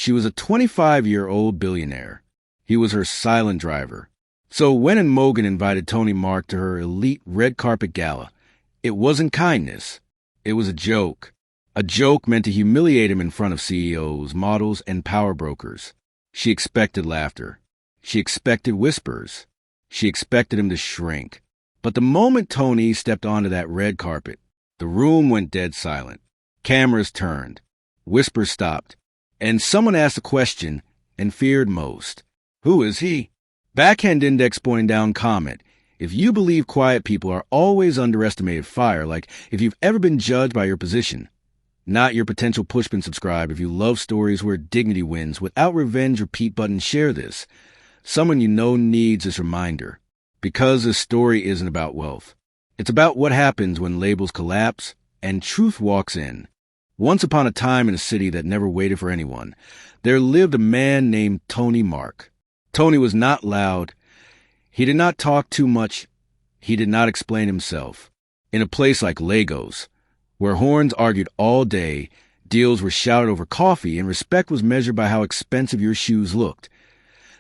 She was a 25-year-old billionaire. He was her silent driver. So when and Morgan invited Tony Mark to her elite red carpet gala, it wasn't kindness. It was a joke. A joke meant to humiliate him in front of CEOs, models, and power brokers. She expected laughter. She expected whispers. She expected him to shrink. But the moment Tony stepped onto that red carpet, the room went dead silent. Cameras turned. Whispers stopped. And someone asked a question and feared most. Who is he? Backhand index pointing down comment. If you believe quiet people are always underestimated, fire. Like if you've ever been judged by your position. Not your potential pushpin subscribe. If you love stories where dignity wins, without revenge, repeat button, share this. Someone you know needs this reminder. Because this story isn't about wealth. It's about what happens when labels collapse and truth walks in. Once upon a time in a city that never waited for anyone, there lived a man named Tony Mark. Tony was not loud. He did not talk too much. He did not explain himself. In a place like Lagos, where horns argued all day, deals were shouted over coffee, and respect was measured by how expensive your shoes looked,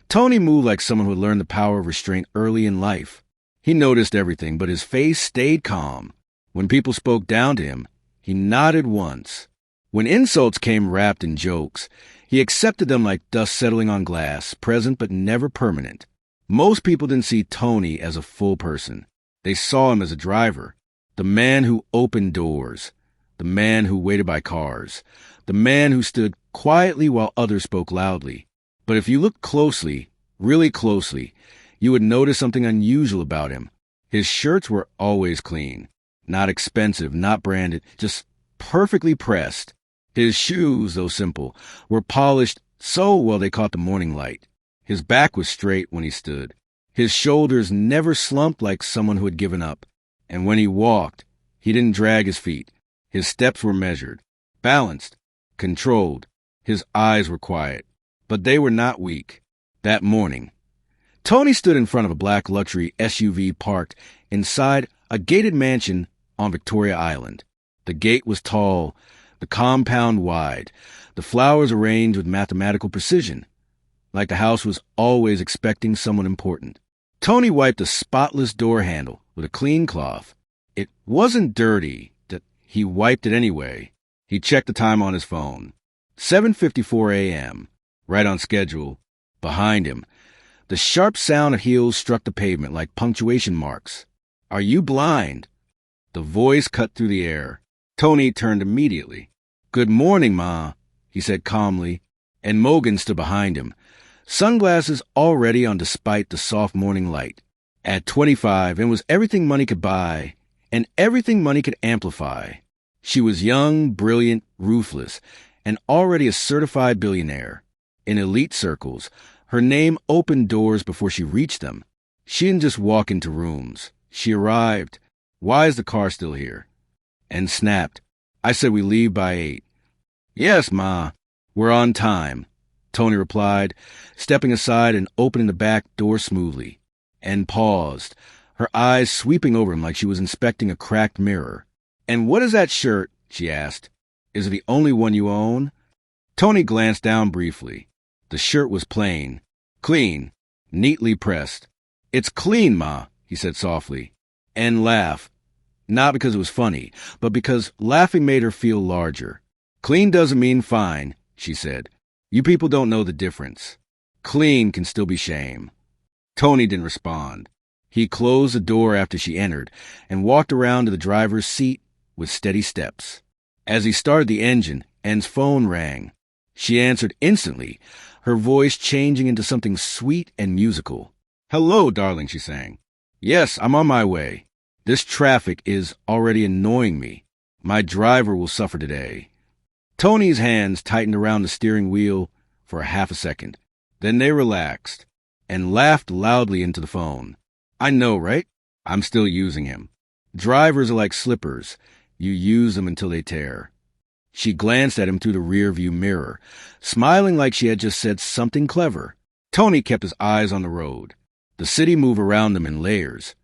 Tony moved like someone who had learned the power of restraint early in life. He noticed everything, but his face stayed calm. When people spoke down to him, he nodded once. When insults came wrapped in jokes, he accepted them like dust settling on glass, present but never permanent. Most people didn't see Tony as a full person. They saw him as a driver, the man who opened doors, the man who waited by cars, the man who stood quietly while others spoke loudly. But if you looked closely, really closely, you would notice something unusual about him. His shirts were always clean, not expensive, not branded, just perfectly pressed. His shoes, though simple, were polished so well they caught the morning light. His back was straight when he stood. His shoulders never slumped like someone who had given up. And when he walked, he didn't drag his feet. His steps were measured, balanced, controlled. His eyes were quiet, but they were not weak. That morning, Tony stood in front of a black luxury SUV parked inside a gated mansion on Victoria Island. The gate was tall, the compound wide, the flowers arranged with mathematical precision, like the house was always expecting someone important. Tony wiped a spotless door handle with a clean cloth. It wasn't dirty, that he wiped it anyway. He checked the time on his phone. 7:54 a.m., right on schedule. Behind him, the sharp sound of heels struck the pavement like punctuation marks. Are you blind? The voice cut through the air. Tony turned immediately. Good morning, Ma, he said calmly, and Morgan stood behind him, sunglasses already on despite the soft morning light. At 25, and was everything money could buy, and everything money could amplify. She was young, brilliant, ruthless, and already a certified billionaire. In elite circles, her name opened doors before she reached them. She didn't just walk into rooms. She arrived. Why is the car still here? And snapped. I said we leave by 8. Yes, Ma. We're on time, Tony replied, stepping aside and opening the back door smoothly, and paused, her eyes sweeping over him like she was inspecting a cracked mirror. And what is that shirt? She asked. Is it the only one you own? Tony glanced down briefly. The shirt was plain, clean, neatly pressed. It's clean, Ma, he said softly, and laughed. Not because it was funny, but because laughing made her feel larger. Clean doesn't mean fine, she said. You people don't know the difference. Clean can still be shame. Tony didn't respond. He closed the door after she entered and walked around to the driver's seat with steady steps. As he started the engine, Anne's phone rang. She answered instantly, her voice changing into something sweet and musical. Hello, darling, she sang. Yes, I'm on my way. This traffic is already annoying me. My driver will suffer today. Tony's hands tightened around the steering wheel for a half a second. Then they relaxed and laughed loudly into the phone. I know, right? I'm still using him. Drivers are like slippers. You use them until they tear. She glanced at him through the rear-view mirror, smiling like she had just said something clever. Tony kept his eyes on the road. The city moved around them in layers.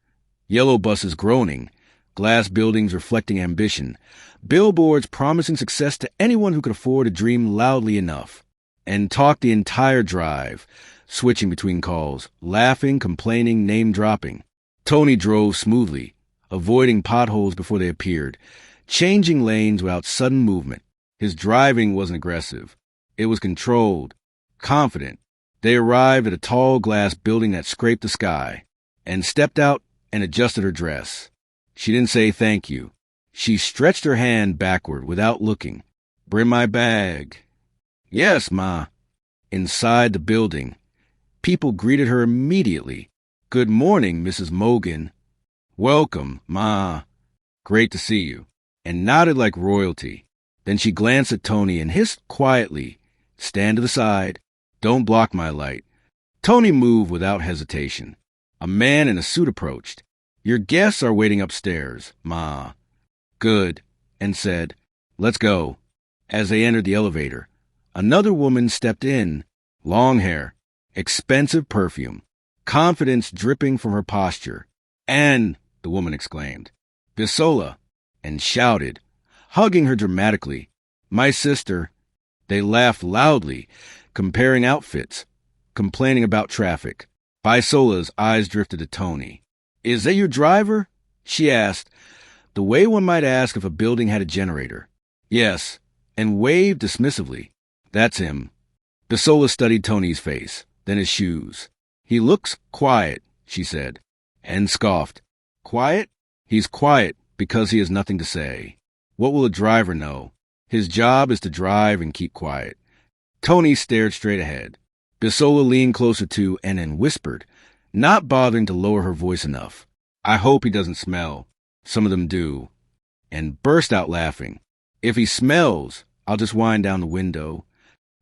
Yellow buses groaning, glass buildings reflecting ambition, billboards promising success to anyone who could afford to dream loudly enough. and talked the entire drive, switching between calls, laughing, complaining, name-dropping. Tony drove smoothly, avoiding potholes before they appeared, changing lanes without sudden movement. His driving wasn't aggressive. It was controlled, confident. They arrived at a tall glass building that scraped the sky, and stepped out and adjusted her dress. She didn't say thank you. She stretched her hand backward without looking. "Bring my bag." "Yes, Ma." Inside the building, people greeted her immediately. "Good morning, Mrs. Mogan." "Welcome, Ma." "Great to see you," and nodded like royalty. Then she glanced at Tony and hissed quietly, "Stand to the side. Don't block my light." Tony moved without hesitation. A man in a suit approached. "Your guests are waiting upstairs, Ma." "Good," and said, "Let's go." As they entered the elevator, another woman stepped in, long hair, expensive perfume, confidence dripping from her posture. "And," the woman exclaimed, "Bisola," and shouted, hugging her dramatically, "My sister." They laughed loudly, comparing outfits, complaining about traffic. Bisola's eyes drifted to Tony. "Is that your driver?" she asked, the way one might ask if a building had a generator. "Yes," and waved dismissively. "That's him." Bisola studied Tony's face, then his shoes. "He looks quiet," she said, and scoffed. "Quiet? He's quiet because he has nothing to say. What will a driver know? His job is to drive and keep quiet." Tony stared straight ahead. Bisola leaned closer to and then whispered, not bothering to lower her voice enough, "I hope he doesn't smell. Some of them do," and burst out laughing. "If he smells, I'll just wind down the window."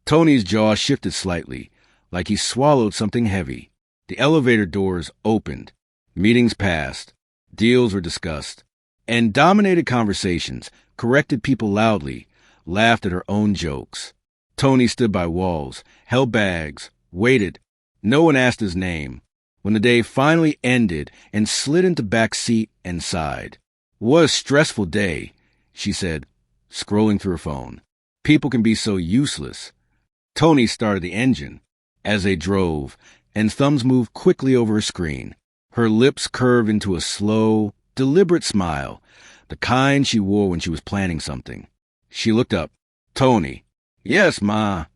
Tony's jaw shifted slightly, like he swallowed something heavy. The elevator doors opened. Meetings passed. Deals were discussed. And dominated conversations, corrected people loudly, laughed at her own jokes. Tony stood by walls, held bags, waited. No one asked his name. When the day finally ended and slid into back seat and sighed. "What a stressful day," she said, scrolling through her phone. "People can be so useless." Tony started the engine. As they drove, and thumbs moved quickly over her screen. Her lips curved into a slow, deliberate smile, the kind she wore when she was planning something. She looked up. "Tony." "Yes, Ma."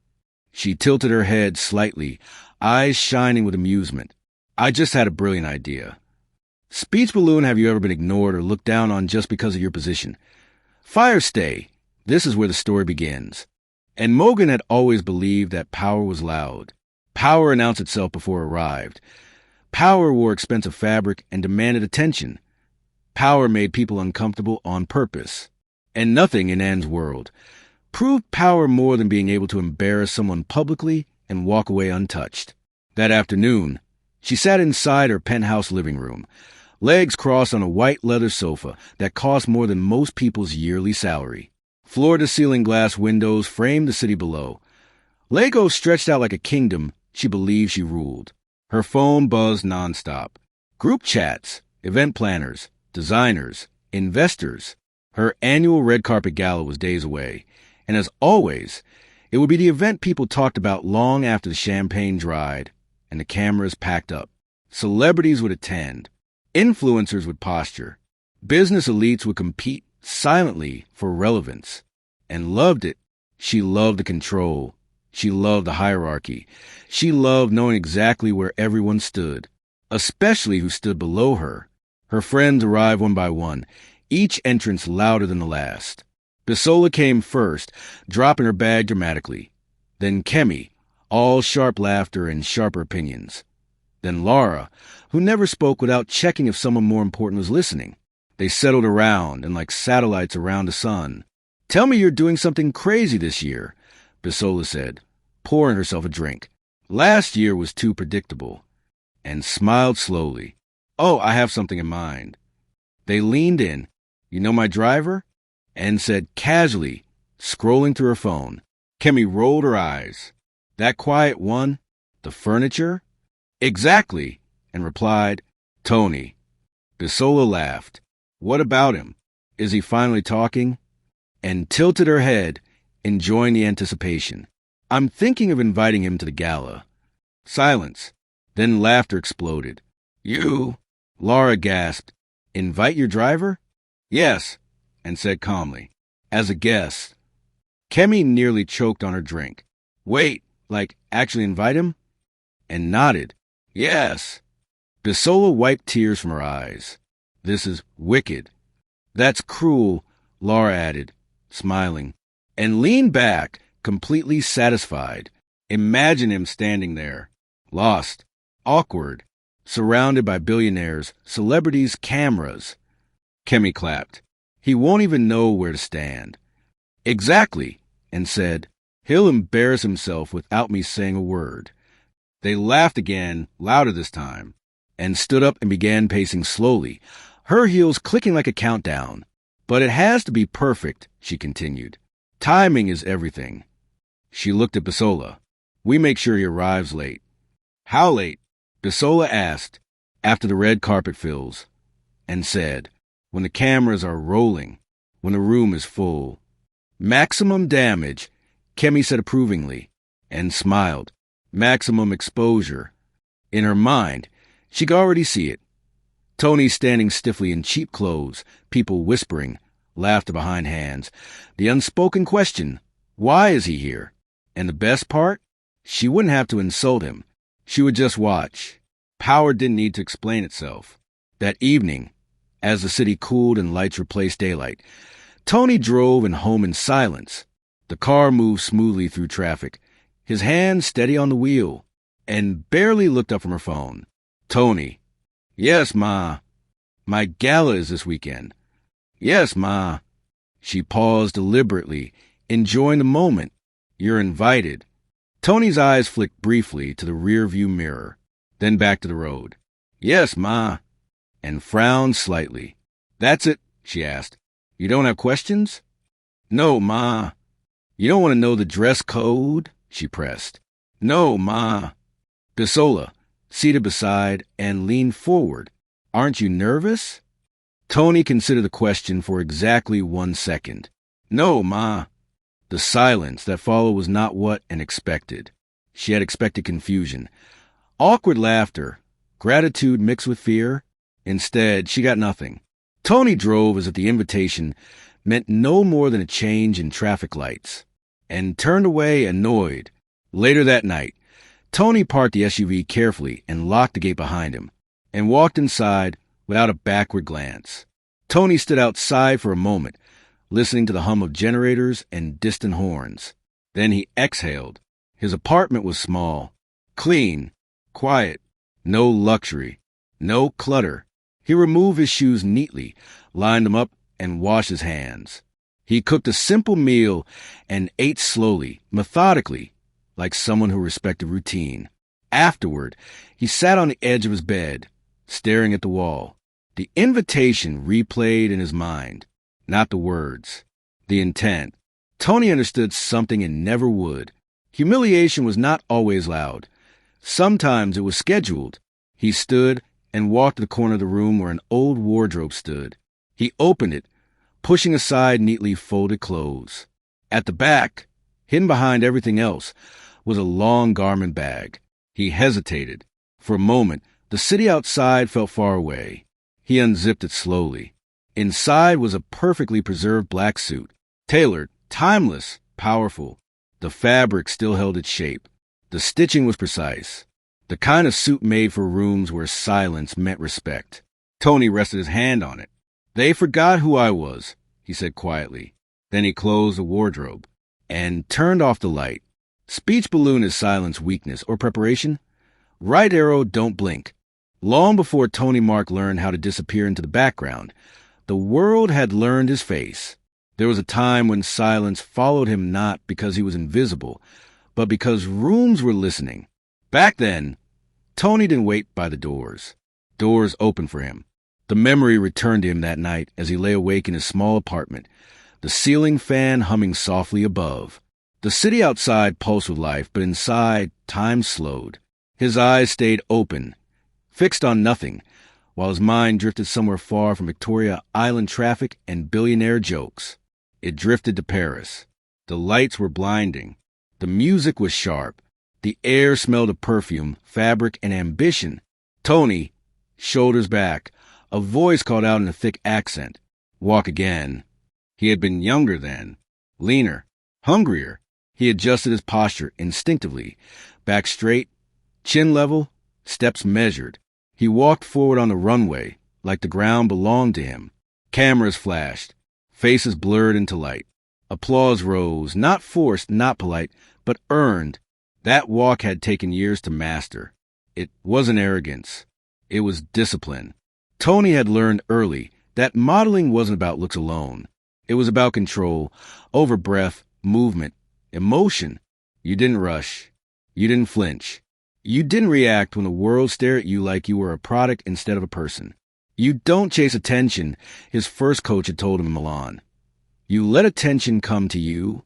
She tilted her head slightly, eyes shining with amusement. "I just had a brilliant idea." Speech balloon, have you ever been ignored or looked down on just because of your position? Fire stay. This is where the story begins. And Mogan had always believed that power was loud. Power announced itself before it arrived. Power wore expensive fabric and demanded attention. Power made people uncomfortable on purpose. And nothing in Anne's world proved power more than being able to embarrass someone publicly and walk away untouched. That afternoon, she sat inside her penthouse living room, legs crossed on a white leather sofa that cost more than most people's yearly salary. Floor-to-ceiling glass windows framed the city below. Lego stretched out like a kingdom she believed she ruled. Her phone buzzed nonstop. Group chats, event planners, designers, investors. Her annual red carpet gala was days away, and as always, it would be the event people talked about long after the champagne dried and the cameras packed up. Celebrities would attend. Influencers would posture. Business elites would compete silently for relevance. And loved it. She loved the control. She loved the hierarchy. She loved knowing exactly where everyone stood, especially who stood below her. Her friends arrived one by one, each entrance louder than the last. Bisola came first, dropping her bag dramatically. Then Kemi, all sharp laughter and sharper opinions. Then Laura, who never spoke without checking if someone more important was listening. They settled around, and like satellites around the sun. "Tell me you're doing something crazy this year," Bisola said, pouring herself a drink. "Last year was too predictable." And smiled slowly. "Oh, I have something in mind." They leaned in. "You know my driver?" And said casually, scrolling through her phone. Kemi rolled her eyes. "That quiet one? The furniture?" "Exactly," and replied, "Tony." Bisola laughed. "What about him? Is he finally talking?" And tilted her head, enjoying the anticipation. I'm thinking of inviting him to the gala. Silence. Then laughter exploded. You? Laura gasped. Invite your driver? Yes, and said calmly. As a guest. Kemi nearly choked on her drink. Wait, like actually invite him? And nodded. Yes. Bisola wiped tears from her eyes. This is wicked. That's cruel, Laura added, smiling, and leaned back, completely satisfied. Imagine him standing there, lost, awkward, surrounded by billionaires, celebrities, cameras. Kemi clapped. He won't even know where to stand. Exactly, and said, he'll embarrass himself without me saying a word. They laughed again, louder this time, and stood up and began pacing slowly, her heels clicking like a countdown. But it has to be perfect, she continued. Timing is everything. She looked at Bisola. We make sure he arrives late. How late? Bisola asked, after the red carpet fills, and said, when the cameras are rolling, when the room is full. Maximum damage, Kemi said approvingly, and smiled. Maximum exposure. In her mind, she could already see it. Tony standing stiffly in cheap clothes, people whispering, laughter behind hands. The unspoken question, why is he here? And the best part? She wouldn't have to insult him. She would just watch. Power didn't need to explain itself. That evening, as the city cooled and lights replaced daylight, Tony drove and home in silence. The car moved smoothly through traffic, his hand steady on the wheel, and barely looked up from her phone. Tony. Yes, Ma. My gala is this weekend. Yes, Ma. She paused deliberately, enjoying the moment. You're invited. Tony's eyes flicked briefly to the rearview mirror, then back to the road. Yes, Ma. And frowned slightly. That's it, she asked. You don't have questions? No, Ma. You don't want to know the dress code? She pressed. No, Ma. Bisola, seated beside and leaned forward. Aren't you nervous? Tony considered the question for exactly 1 second. No, Ma. The silence that followed was not what Anne expected. She had expected confusion. Awkward laughter. Gratitude mixed with fear. Instead, she got nothing. Tony drove as if the invitation meant no more than a change in traffic lights, and turned away annoyed. Later that night, Tony parked the SUV carefully and locked the gate behind him, and walked inside without a backward glance. Tony stood outside for a moment, listening to the hum of generators and distant horns. Then he exhaled. His apartment was small, clean, quiet, no luxury, no clutter. He removed his shoes neatly, lined them up, and washed his hands. He cooked a simple meal and ate slowly, methodically, like someone who respected routine. Afterward, he sat on the edge of his bed, staring at the wall. The invitation replayed in his mind, not the words, the intent. Tony understood something and never would. Humiliation was not always loud. Sometimes it was scheduled. He stood and walked to the corner of the room where an old wardrobe stood. He opened it, pushing aside neatly folded clothes. At the back, hidden behind everything else, was a long garment bag. He hesitated. For a moment, the city outside felt far away. He unzipped it slowly. Inside was a perfectly preserved black suit, tailored, timeless, powerful. The fabric still held its shape. The stitching was precise. The kind of suit made for rooms where silence meant respect. Tony rested his hand on it. They forgot who I was, he said quietly. Then he closed the wardrobe and turned off the light. Speech balloon is silence weakness or preparation. Right arrow, don't blink. Long before Tony Mark learned how to disappear into the background, the world had learned his face. There was a time when silence followed him not because he was invisible, but because rooms were listening. Back then, Tony didn't wait by the doors. Doors opened for him. The memory returned to him that night as he lay awake in his small apartment, the ceiling fan humming softly above. The city outside pulsed with life, but inside, time slowed. His eyes stayed open, fixed on nothing, while his mind drifted somewhere far from Victoria Island traffic and billionaire jokes. It drifted to Paris. The lights were blinding. The music was sharp. The air smelled of perfume, fabric, and ambition. Tony, shoulders back, a voice called out in a thick accent. Walk again. He had been younger then, leaner, hungrier. He adjusted his posture instinctively. Back straight, chin level, steps measured. He walked forward on the runway, like the ground belonged to him. Cameras flashed. Faces blurred into light. Applause rose, not forced, not polite, but earned. That walk had taken years to master. It wasn't arrogance. It was discipline. Tony had learned early that modeling wasn't about looks alone. It was about control, over breath, movement, emotion. You didn't rush. You didn't flinch. You didn't react when the world stared at you like you were a product instead of a person. You don't chase attention, his first coach had told him in Milan. You let attention come to you,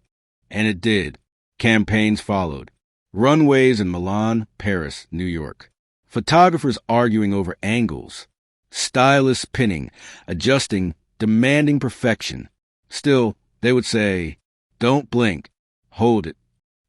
and it did. Campaigns followed. Runways in Milan, Paris, New York. Photographers arguing over angles. Stylists pinning, adjusting, demanding perfection. Still, they would say, don't blink, hold it.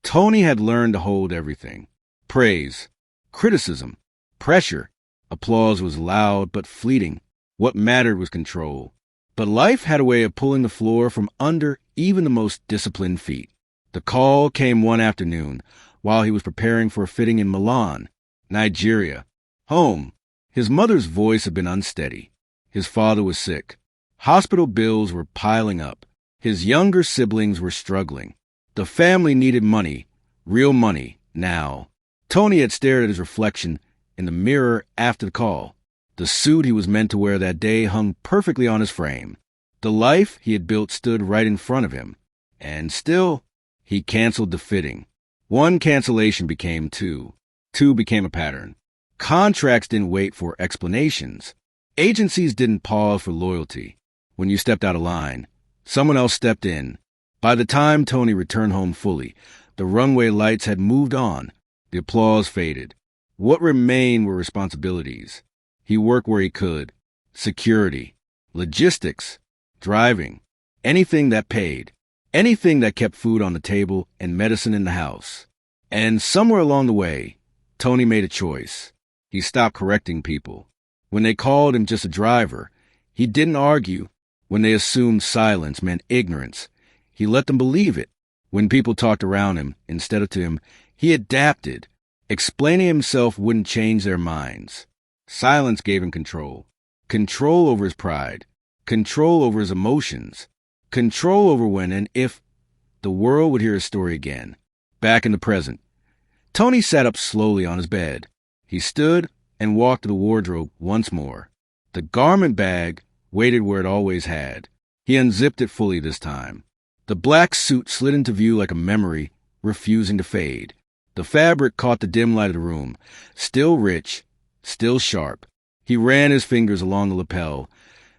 Tony had learned to hold everything. Praise, criticism, pressure. Applause was loud but fleeting. What mattered was control. But life had a way of pulling the floor from under even the most disciplined feet. The call came one afternoon while he was preparing for a fitting in Milan, Nigeria. Home. His mother's voice had been unsteady. His father was sick. Hospital bills were piling up. His younger siblings were struggling. The family needed money, real money, now. Tony had stared at his reflection in the mirror after the call. The suit he was meant to wear that day hung perfectly on his frame. The life he had built stood right in front of him. And still, he canceled the fitting. One cancellation became two. Two became a pattern. Contracts didn't wait for explanations. Agencies didn't pause for loyalty. When you stepped out of line, someone else stepped in. By the time Tony returned home fully, the runway lights had moved on. The applause faded. What remained were responsibilities. He worked where he could. Security, logistics, driving, anything that paid, anything that kept food on the table and medicine in the house. And somewhere along the way, Tony made a choice. He stopped correcting people. When they called him just a driver, he didn't argue. When they assumed silence meant ignorance, he let them believe it. When people talked around him instead of to him, he adapted. Explaining himself wouldn't change their minds. Silence gave him control. Control over his pride. Control over his emotions. Control over when and if the world would hear his story again. Back in the present, Tony sat up slowly on his bed. He stood and walked to the wardrobe once more. The garment bag waited where it always had. He unzipped it fully this time. The black suit slid into view like a memory, refusing to fade. The fabric caught the dim light of the room, still rich, still sharp. He ran his fingers along the lapel,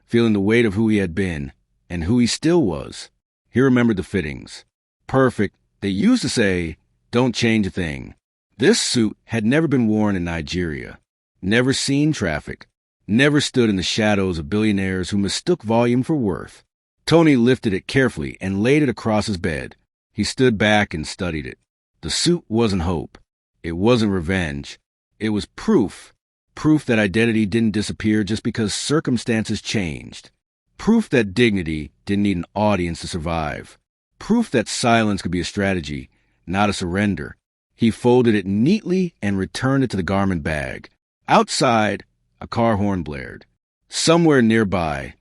feeling the weight of who he had been and who he still was. He remembered the fittings. Perfect. They used to say, don't change a thing. This suit had never been worn in Nigeria, never seen traffic, never stood in the shadows of billionaires who mistook volume for worth. Tony lifted it carefully and laid it across his bed. He stood back and studied it. The suit wasn't hope. It wasn't revenge. It was proof. Proof that identity didn't disappear just because circumstances changed. Proof that dignity didn't need an audience to survive. Proof that silence could be a strategy, not a surrender. He folded it neatly and returned it to the garment bag. Outside, a car horn blared. Somewhere nearby,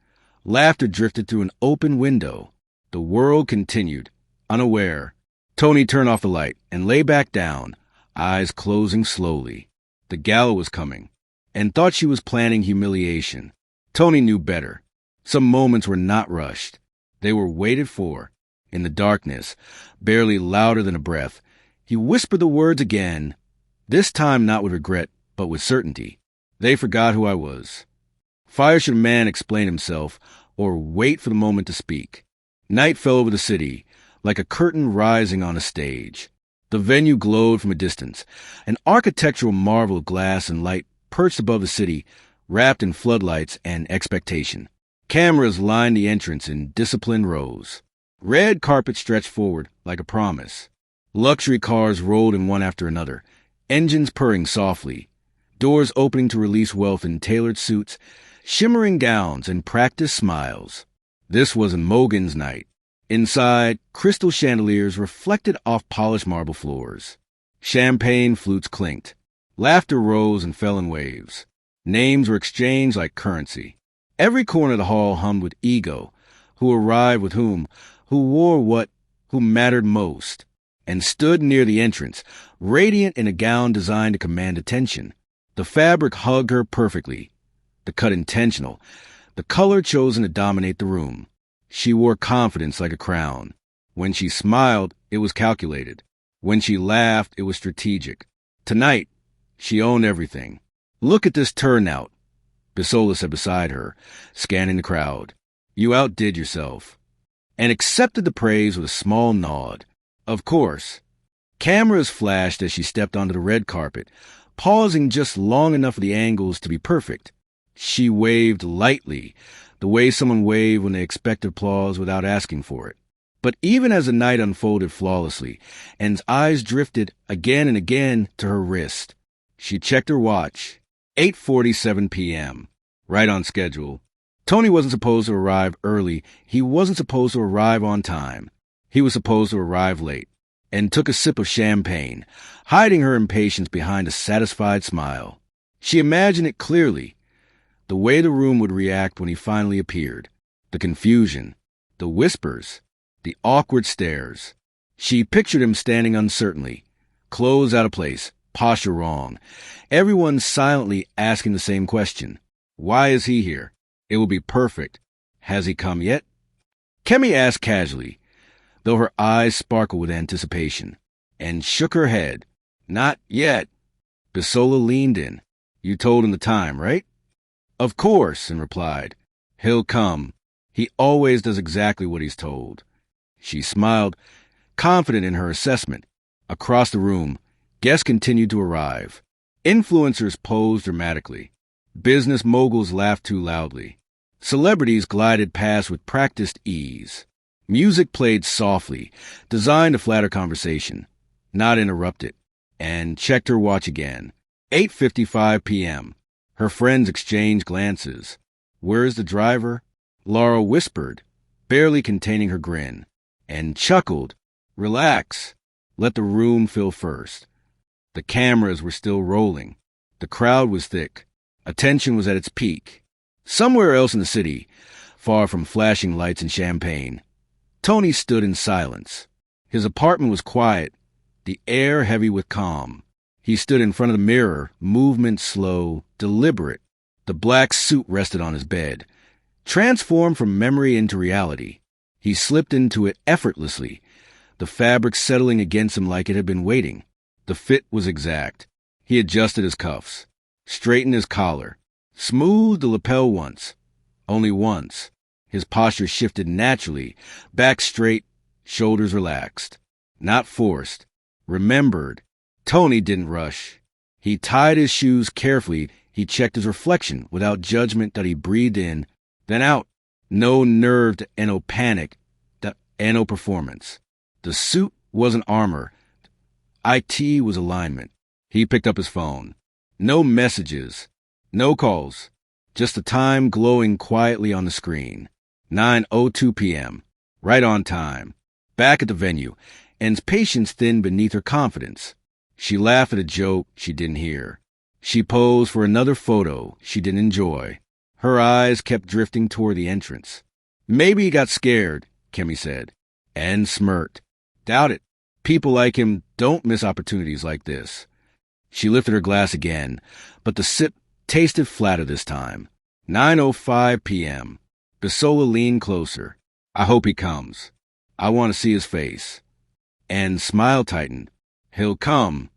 laughter drifted through an open window. The world continued, unaware. Tony turned off the light and lay back down, eyes closing slowly. The gala was coming, and thought she was planning humiliation. Tony knew better. Some moments were not rushed. They were waited for. In the darkness, barely louder than a breath, he whispered the words again, this time not with regret, but with certainty. They forgot who I was. Fire should a man explain himself, or wait for the moment to speak. Night fell over the city, like a curtain rising on a stage. The venue glowed from a distance, an architectural marvel of glass and light perched above the city, wrapped in floodlights and expectation. Cameras lined the entrance in disciplined rows. Red carpet stretched forward like a promise. Luxury cars rolled in one after another, engines purring softly, doors opening to release wealth in tailored suits, shimmering gowns, and practiced smiles. This was Mogan's night. Inside, crystal chandeliers reflected off polished marble floors. Champagne flutes clinked. Laughter rose and fell in waves. Names were exchanged like currency. Every corner of the hall hummed with ego. Who arrived with whom, who wore what, who mattered most, and stood near the entrance, radiant in a gown designed to command attention. The fabric hugged her perfectly, the cut intentional, the color chosen to dominate the room. She wore confidence like a crown. When she smiled, it was calculated. When she laughed, it was strategic. Tonight, she owned everything. Look at this turnout, Bisola said beside her, scanning the crowd. You outdid yourself. And accepted the praise with a small nod. Of course. Cameras flashed as she stepped onto the red carpet, pausing just long enough for the angles to be perfect. She waved lightly, the way someone waved when they expect applause without asking for it. But even as the night unfolded flawlessly, and eyes drifted again and again to her wrist, she checked her watch. 8:47 p.m. Right on schedule. Tony wasn't supposed to arrive early. He wasn't supposed to arrive on time. He was supposed to arrive late, and took a sip of champagne, hiding her impatience behind a satisfied smile. She imagined it clearly, the way the room would react when he finally appeared, the confusion, the whispers, the awkward stares. She pictured him standing uncertainly, clothes out of place, posture wrong, everyone silently asking the same question. Why is he here? It will be perfect. Has he come yet? Kemi asked casually, though her eyes sparkled with anticipation, and shook her head. Not yet. Bisola leaned in. You told him the time, right? Of course, and replied. He'll come. He always does exactly what he's told. She smiled, confident in her assessment. Across the room, guests continued to arrive. Influencers posed dramatically. Business moguls laughed too loudly. Celebrities glided past with practiced ease. Music played softly, designed to flatter conversation, not interrupt it, and checked her watch again. 8:55 p.m. Her friends exchanged glances. Where's the driver? Laura whispered, barely containing her grin, and chuckled. Relax. Let the room fill first. The cameras were still rolling. The crowd was thick. Attention was at its peak. Somewhere else in the city, far from flashing lights and champagne, Tony stood in silence. His apartment was quiet, the air heavy with calm. He stood in front of the mirror, movement slow, deliberate. The black suit rested on his bed. Transformed from memory into reality, he slipped into it effortlessly, the fabric settling against him like it had been waiting. The fit was exact. He adjusted his cuffs, straightened his collar, smoothed the lapel once, only once. His posture shifted naturally, back straight, shoulders relaxed. Not forced. Remembered. Tony didn't rush. He tied his shoes carefully. He checked his reflection without judgment that he breathed in, then out. No nerve to no panic, no performance. The suit wasn't armor. IT was alignment. He picked up his phone. No messages. No calls. Just the time glowing quietly on the screen. 9:02 p.m. Right on time. Back at the venue, and patience thinned beneath her confidence. She laughed at a joke she didn't hear. She posed for another photo she didn't enjoy. Her eyes kept drifting toward the entrance. Maybe he got scared, Kemi said, and smirked. Doubt it. People like him don't miss opportunities like this. She lifted her glass again, but the sip tasted flatter this time. 9:05 p.m. Bisola leaned closer. I hope he comes. I want to see his face. And smile tightened. He'll come.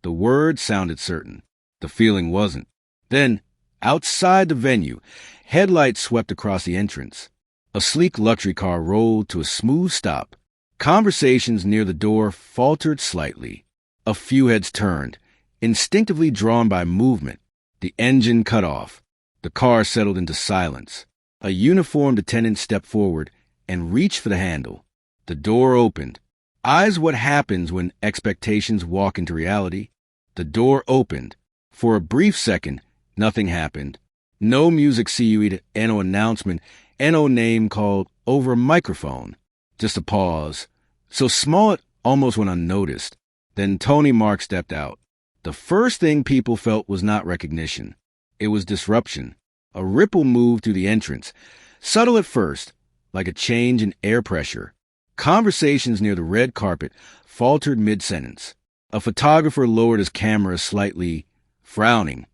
The word sounded certain. The feeling wasn't. Then, outside the venue, headlights swept across the entrance. A sleek luxury car rolled to a smooth stop. Conversations near the door faltered slightly. A few heads turned, instinctively drawn by movement. The engine cut off. The car settled into silence. A uniformed attendant stepped forward and reached for the handle. The door opened. Eyes what happens when expectations walk into reality. The door opened. For a brief second, nothing happened. No music cued, and no announcement, and no name called over a microphone. Just a pause. So small it almost went unnoticed. Then Tony Mark stepped out. The first thing people felt was not recognition. It was disruption. A ripple moved through the entrance. Subtle at first, like a change in air pressure. Conversations near the red carpet faltered mid-sentence. A photographer lowered his camera slightly, frowning.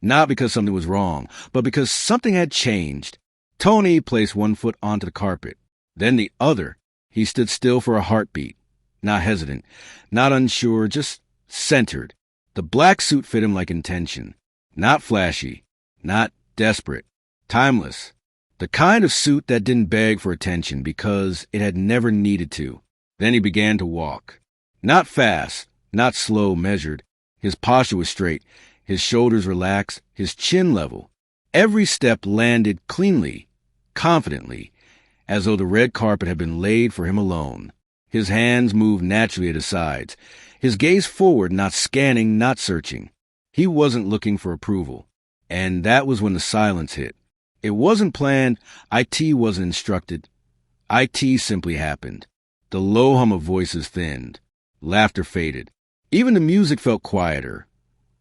Not because something was wrong, but because something had changed. Tony placed one foot onto the carpet, then the other. He stood still for a heartbeat. Not hesitant, not unsure, just centered. The black suit fit him like intention. Not flashy, not desperate, timeless. The kind of suit that didn't beg for attention because it had never needed to. Then he began to walk. Not fast, not slow, measured. His posture was straight, his shoulders relaxed, his chin level. Every step landed cleanly, confidently, as though the red carpet had been laid for him alone. His hands moved naturally at his sides, his gaze forward, not scanning, not searching. He wasn't looking for approval. And that was when the silence hit. It wasn't planned. IT wasn't instructed. IT simply happened. The low hum of voices thinned. Laughter faded. Even the music felt quieter,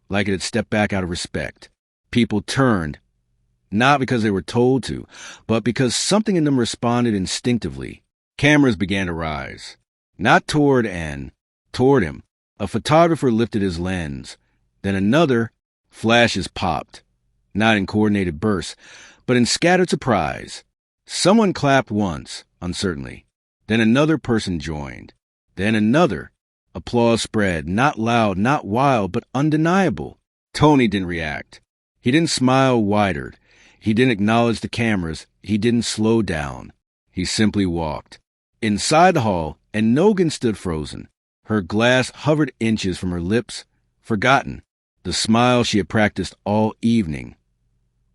like it had stepped back out of respect. People turned, not because they were told to, but because something in them responded instinctively. Cameras began to rise. Not toward Anne, toward him. A photographer lifted his lens. Then another. Flashes popped. Not in coordinated bursts, but in scattered surprise. Someone clapped once, uncertainly. Then another person joined. Then another. Applause spread, not loud, not wild, but undeniable. Tony didn't react. He didn't smile wider. He didn't acknowledge the cameras. He didn't slow down. He simply walked. Inside the hall, and Nogan stood frozen. Her glass hovered inches from her lips, forgotten. The smile she had practiced all evening.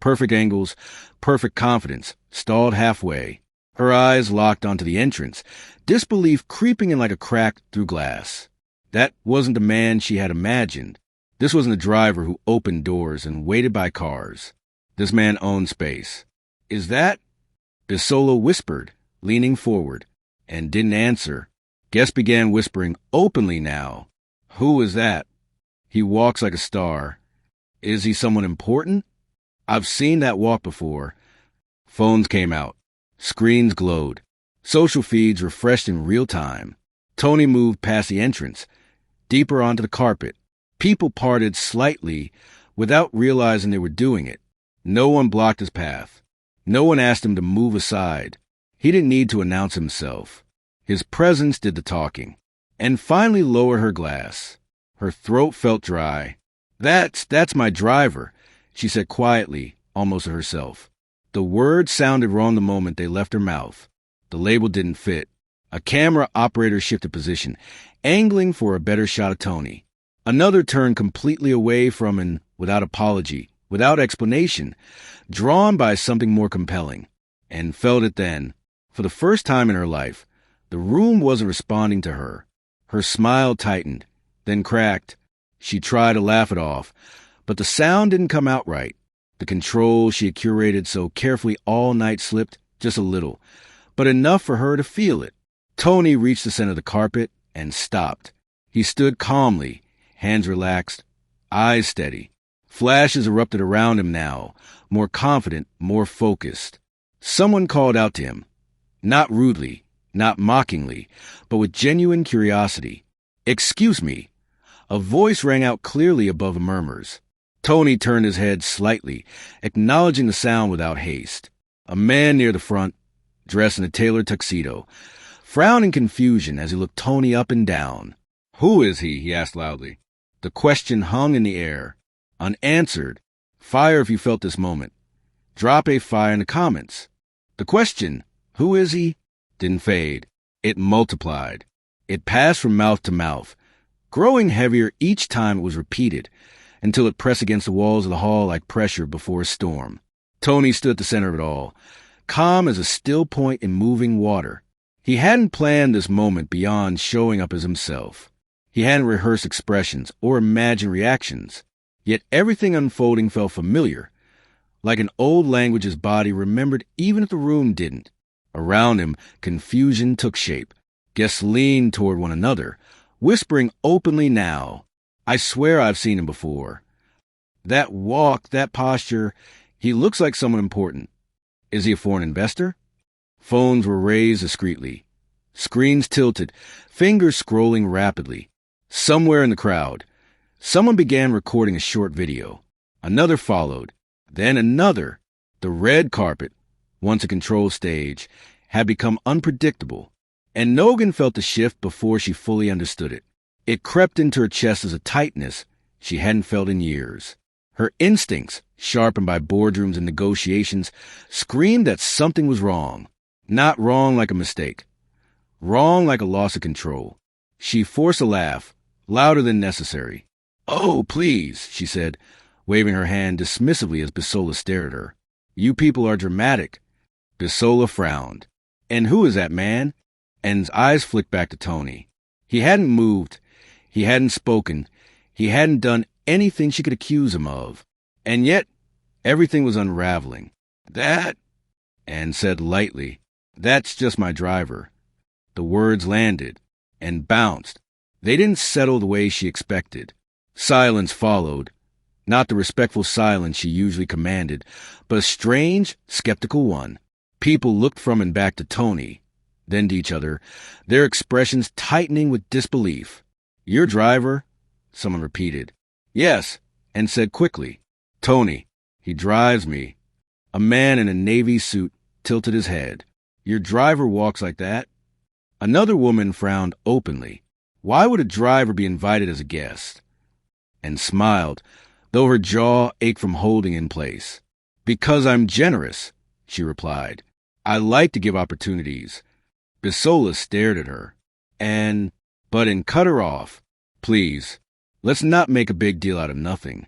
Perfect angles, perfect confidence, stalled halfway. Her eyes locked onto the entrance, disbelief creeping in like a crack through glass. That wasn't the man she had imagined. This wasn't a driver who opened doors and waited by cars. This man owned space. Is that? Bisola whispered, leaning forward, and didn't answer. Guest began whispering openly now. Who is that? He walks like a star. Is he someone important? I've seen that walk before. Phones came out. Screens glowed. Social feeds refreshed in real time. Tony moved past the entrance, deeper onto the carpet. People parted slightly without realizing they were doing it. No one blocked his path. No one asked him to move aside. He didn't need to announce himself. His presence did the talking. And finally lowered her glass. Her throat felt dry. That's my driver, she said quietly, almost to herself. The words sounded wrong the moment they left her mouth. The label didn't fit. A camera operator shifted position, angling for a better shot of Tony. Another turned completely away from and without apology, without explanation, drawn by something more compelling. And felt it then. For the first time in her life, the room wasn't responding to her. Her smile tightened, then cracked. She tried to laugh it off, but the sound didn't come out right. The control she had curated so carefully all night slipped just a little, but enough for her to feel it. Tony reached the center of the carpet and stopped. He stood calmly, hands relaxed, eyes steady. Flashes erupted around him now, more confident, more focused. Someone called out to him, not rudely, not mockingly, but with genuine curiosity. "Excuse me." A voice rang out clearly above the murmurs. Tony turned his head slightly, acknowledging the sound without haste. A man near the front, dressed in a tailored tuxedo, frowned in confusion as he looked Tony up and down. "Who is he?" asked loudly. The question hung in the air, unanswered. Fire if you felt this moment. Drop a fire in the comments. The question, who is he, didn't fade. It multiplied. It passed from mouth to mouth, growing heavier each time it was repeated, until it pressed against the walls of the hall like pressure before a storm. Tony stood at the center of it all, calm as a still point in moving water. He hadn't planned this moment beyond showing up as himself. He hadn't rehearsed expressions or imagined reactions. Yet everything unfolding felt familiar, like an old language his body remembered even if the room didn't. Around him, confusion took shape. Guests leaned toward one another, whispering openly now. I swear I've seen him before. That walk, that posture, he looks like someone important. Is he a foreign investor? Phones were raised discreetly. Screens tilted, fingers scrolling rapidly. Somewhere in the crowd, someone began recording a short video. Another followed. Then another. The red carpet, once a control stage, had become unpredictable, and Nogan felt the shift before she fully understood it. It crept into her chest as a tightness she hadn't felt in years. Her instincts, sharpened by boardrooms and negotiations, screamed that something was wrong. Not wrong like a mistake. Wrong like a loss of control. She forced a laugh, louder than necessary. "Oh, please," she said, waving her hand dismissively as Bisola stared at her. "You people are dramatic." Bisola frowned. "And who is that man?" And his eyes flicked back to Tony. He hadn't moved. He hadn't spoken. He hadn't done anything she could accuse him of. And yet, everything was unraveling. "That," Anne said lightly, "that's just my driver." The words landed and bounced. They didn't settle the way she expected. Silence followed. Not the respectful silence she usually commanded, but a strange, skeptical one. People looked from and back to Tony, then to each other, their expressions tightening with disbelief. "Your driver?" someone repeated. "Yes," and said quickly. "Tony, he drives me." A man in a navy suit tilted his head. "Your driver walks like that?" Another woman frowned openly. Why would a driver be invited as a guest? And smiled, though her jaw ached from holding in place. "Because I'm generous," she replied. "I like to give opportunities." Bisola stared at her. But cut her off. "Please, let's not make a big deal out of nothing."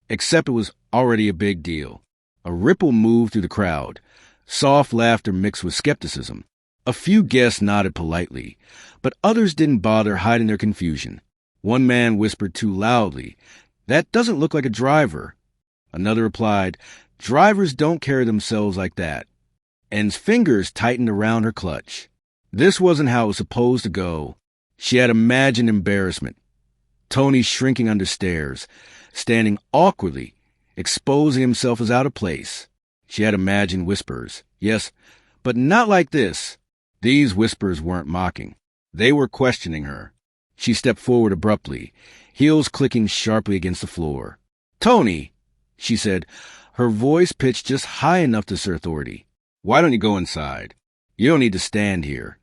Except it was already a big deal. A ripple moved through the crowd. Soft laughter mixed with skepticism. A few guests nodded politely, but others didn't bother hiding their confusion. One man whispered too loudly, "That doesn't look like a driver." Another replied, "Drivers don't carry themselves like that." Anne's fingers tightened around her clutch. This wasn't how it was supposed to go. She had imagined embarrassment. Tony shrinking under stairs, standing awkwardly, exposing himself as out of place. She had imagined whispers. Yes, but not like this. These whispers weren't mocking. They were questioning her. She stepped forward abruptly, heels clicking sharply against the floor. "Tony," she said, her voice pitched just high enough to assert authority. "Why don't you go inside? You don't need to stand here."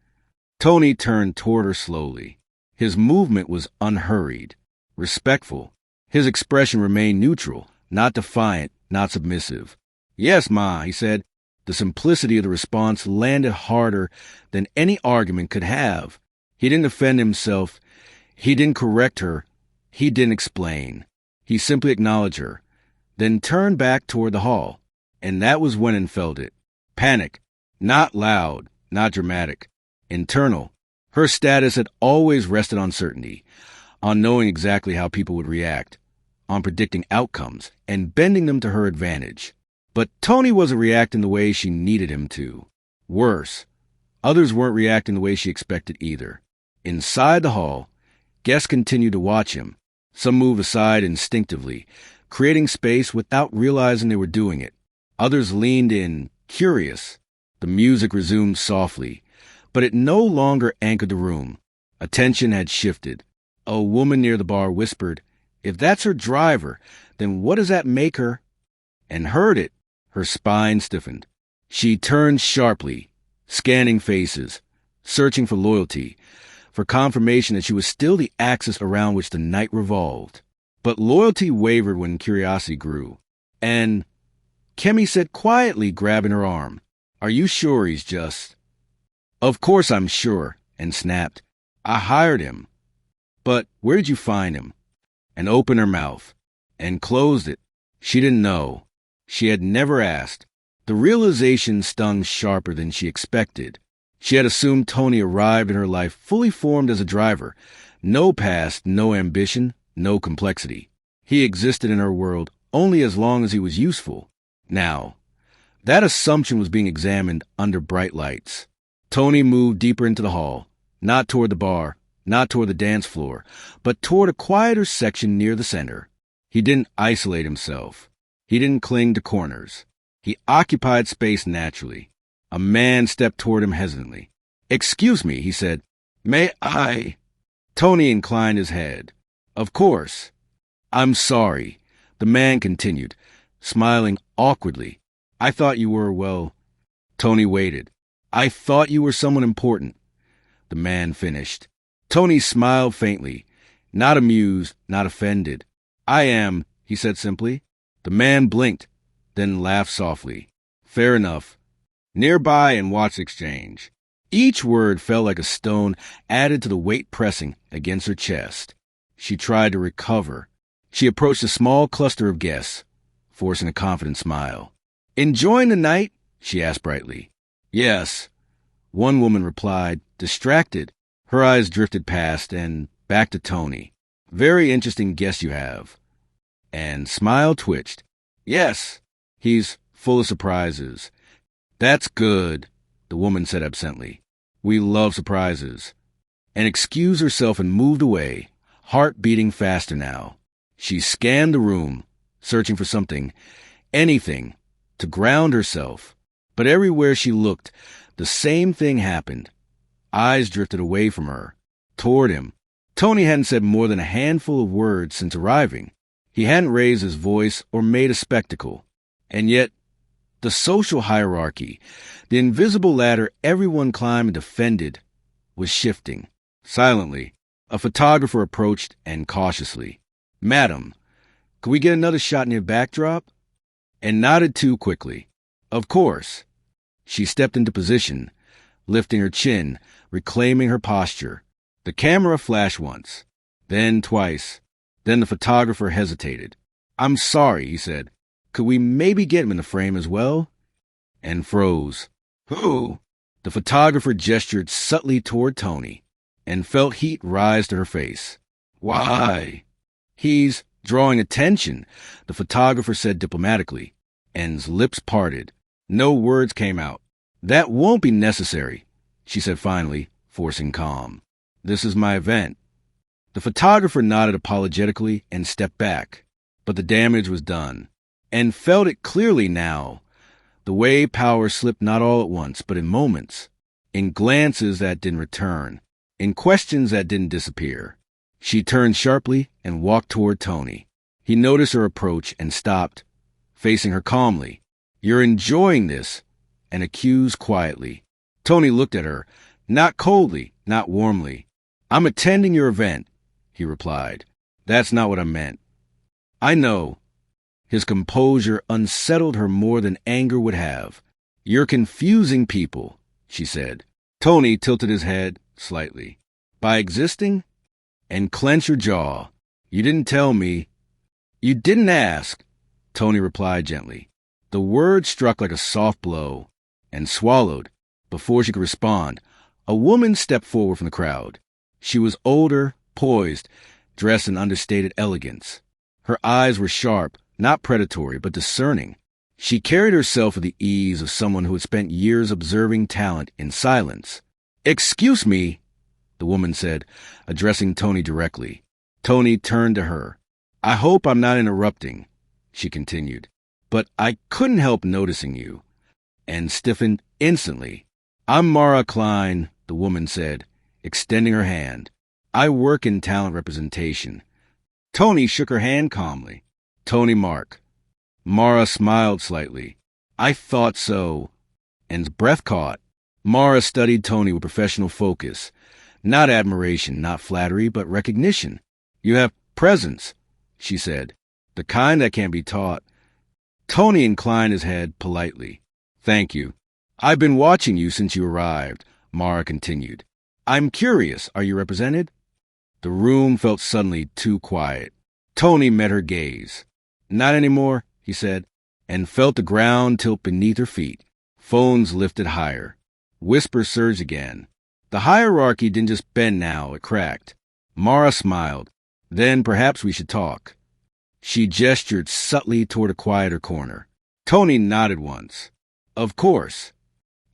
Tony turned toward her slowly. His movement was unhurried, respectful. His expression remained neutral, not defiant, not submissive. "Yes, Ma," he said. The simplicity of the response landed harder than any argument could have. He didn't defend himself. He didn't correct her. He didn't explain. He simply acknowledged her, then turned back toward the hall. And that was when Anne felt it. Panic. Not loud, not dramatic. Internal. Her status had always rested on certainty, on knowing exactly how people would react, on predicting outcomes and bending them to her advantage. But Tony wasn't reacting the way she needed him to. Worse, others weren't reacting the way she expected either. Inside the hall, guests continued to watch him. Some moved aside instinctively, creating space without realizing they were doing it. Others leaned in, curious. The music resumed softly, but it no longer anchored the room. Attention had shifted. A woman near the bar whispered, "If that's her driver, then what does that make her?" And heard it. Her spine stiffened. She turned sharply, scanning faces, searching for loyalty, for confirmation that she was still the axis around which the night revolved. But loyalty wavered when curiosity grew. And Kemi said quietly, grabbing her arm, "Are you sure he's just—" "Of course I'm sure," and snapped. "I hired him." "But where did you find him?" And opened her mouth, and closed it. She didn't know. She had never asked. The realization stung sharper than she expected. She had assumed Tony arrived in her life fully formed as a driver. No past, no ambition, no complexity. He existed in her world only as long as he was useful. Now, that assumption was being examined under bright lights. Tony moved deeper into the hall, not toward the bar, not toward the dance floor, but toward a quieter section near the center. He didn't isolate himself. He didn't cling to corners. He occupied space naturally. A man stepped toward him hesitantly. "Excuse me," he said. "May I?" Tony inclined his head. "Of course." "I'm sorry," the man continued, smiling awkwardly. "I thought you were, well..." Tony waited. "I thought you were someone important," the man finished. Tony smiled faintly, not amused, not offended. "I am," he said simply. The man blinked, then laughed softly. "Fair enough." Nearby and watched exchange. Each word felt like a stone added to the weight pressing against her chest. She tried to recover. She approached a small cluster of guests, forcing a confident smile. "Enjoying the night?" she asked brightly. "Yes," one woman replied, distracted. Her eyes drifted past and back to Tony. "Very interesting guest you have." And smile twitched. "Yes, he's full of surprises." "That's good," the woman said absently. "We love surprises." And excused herself and moved away, heart beating faster now. She scanned the room, searching for something, anything, to ground herself. But everywhere she looked, the same thing happened. Eyes drifted away from her, toward him. Tony hadn't said more than a handful of words since arriving. He hadn't raised his voice or made a spectacle. And yet, the social hierarchy, the invisible ladder everyone climbed and defended, was shifting. Silently, a photographer approached and cautiously. "Madam, could we get another shot near backdrop?" And nodded too quickly. "Of course." She stepped into position, lifting her chin, reclaiming her posture. The camera flashed once, then twice. Then the photographer hesitated. "I'm sorry," he said. "Could we maybe get him in the frame as well?" And froze. "Who?" The photographer gestured subtly toward Tony and felt heat rise to her face. "Why?" "He's drawing attention," the photographer said diplomatically, and his lips parted. No words came out. "That won't be necessary," she said finally, forcing calm. "This is my event." The photographer nodded apologetically and stepped back, but the damage was done, and felt it clearly now. The way power slipped not all at once, but in moments, in glances that didn't return, in questions that didn't disappear. She turned sharply and walked toward Tony. He noticed her approach and stopped, facing her calmly. "You're enjoying this," and accused quietly. Tony looked at her, not coldly, not warmly. "I'm attending your event," he replied. "That's not what I meant." "I know." His composure unsettled her more than anger would have. "You're confusing people," she said. Tony tilted his head slightly. "By existing?" And clenched her jaw. "You didn't tell me." "You didn't ask," Tony replied gently. The word struck like a soft blow, and swallowed. Before she could respond, a woman stepped forward from the crowd. She was older, poised, dressed in understated elegance. Her eyes were sharp, not predatory, but discerning. She carried herself with the ease of someone who had spent years observing talent in silence. "Excuse me," the woman said, addressing Tony directly. Tony turned to her. "I hope I'm not interrupting," she continued, "but I couldn't help noticing you," and stiffened instantly. "I'm Mara Klein," the woman said, extending her hand. "I work in talent representation." Tony shook her hand calmly. "Tony Mark." Mara smiled slightly. "I thought so." And breath caught. Mara studied Tony with professional focus. Not admiration, not flattery, but recognition. "You have presence," she said. "The kind that can't be taught." Tony inclined his head politely. "Thank you. I've been watching you since you arrived," Mara continued. "I'm curious, are you represented?" The room felt suddenly too quiet. Tony met her gaze. "Not anymore," he said, and felt the ground tilt beneath her feet. Phones lifted higher. Whispers surged again. The hierarchy didn't just bend now, it cracked. Mara smiled. Then perhaps we should talk. She gestured subtly toward a quieter corner. Tony nodded once. Of course.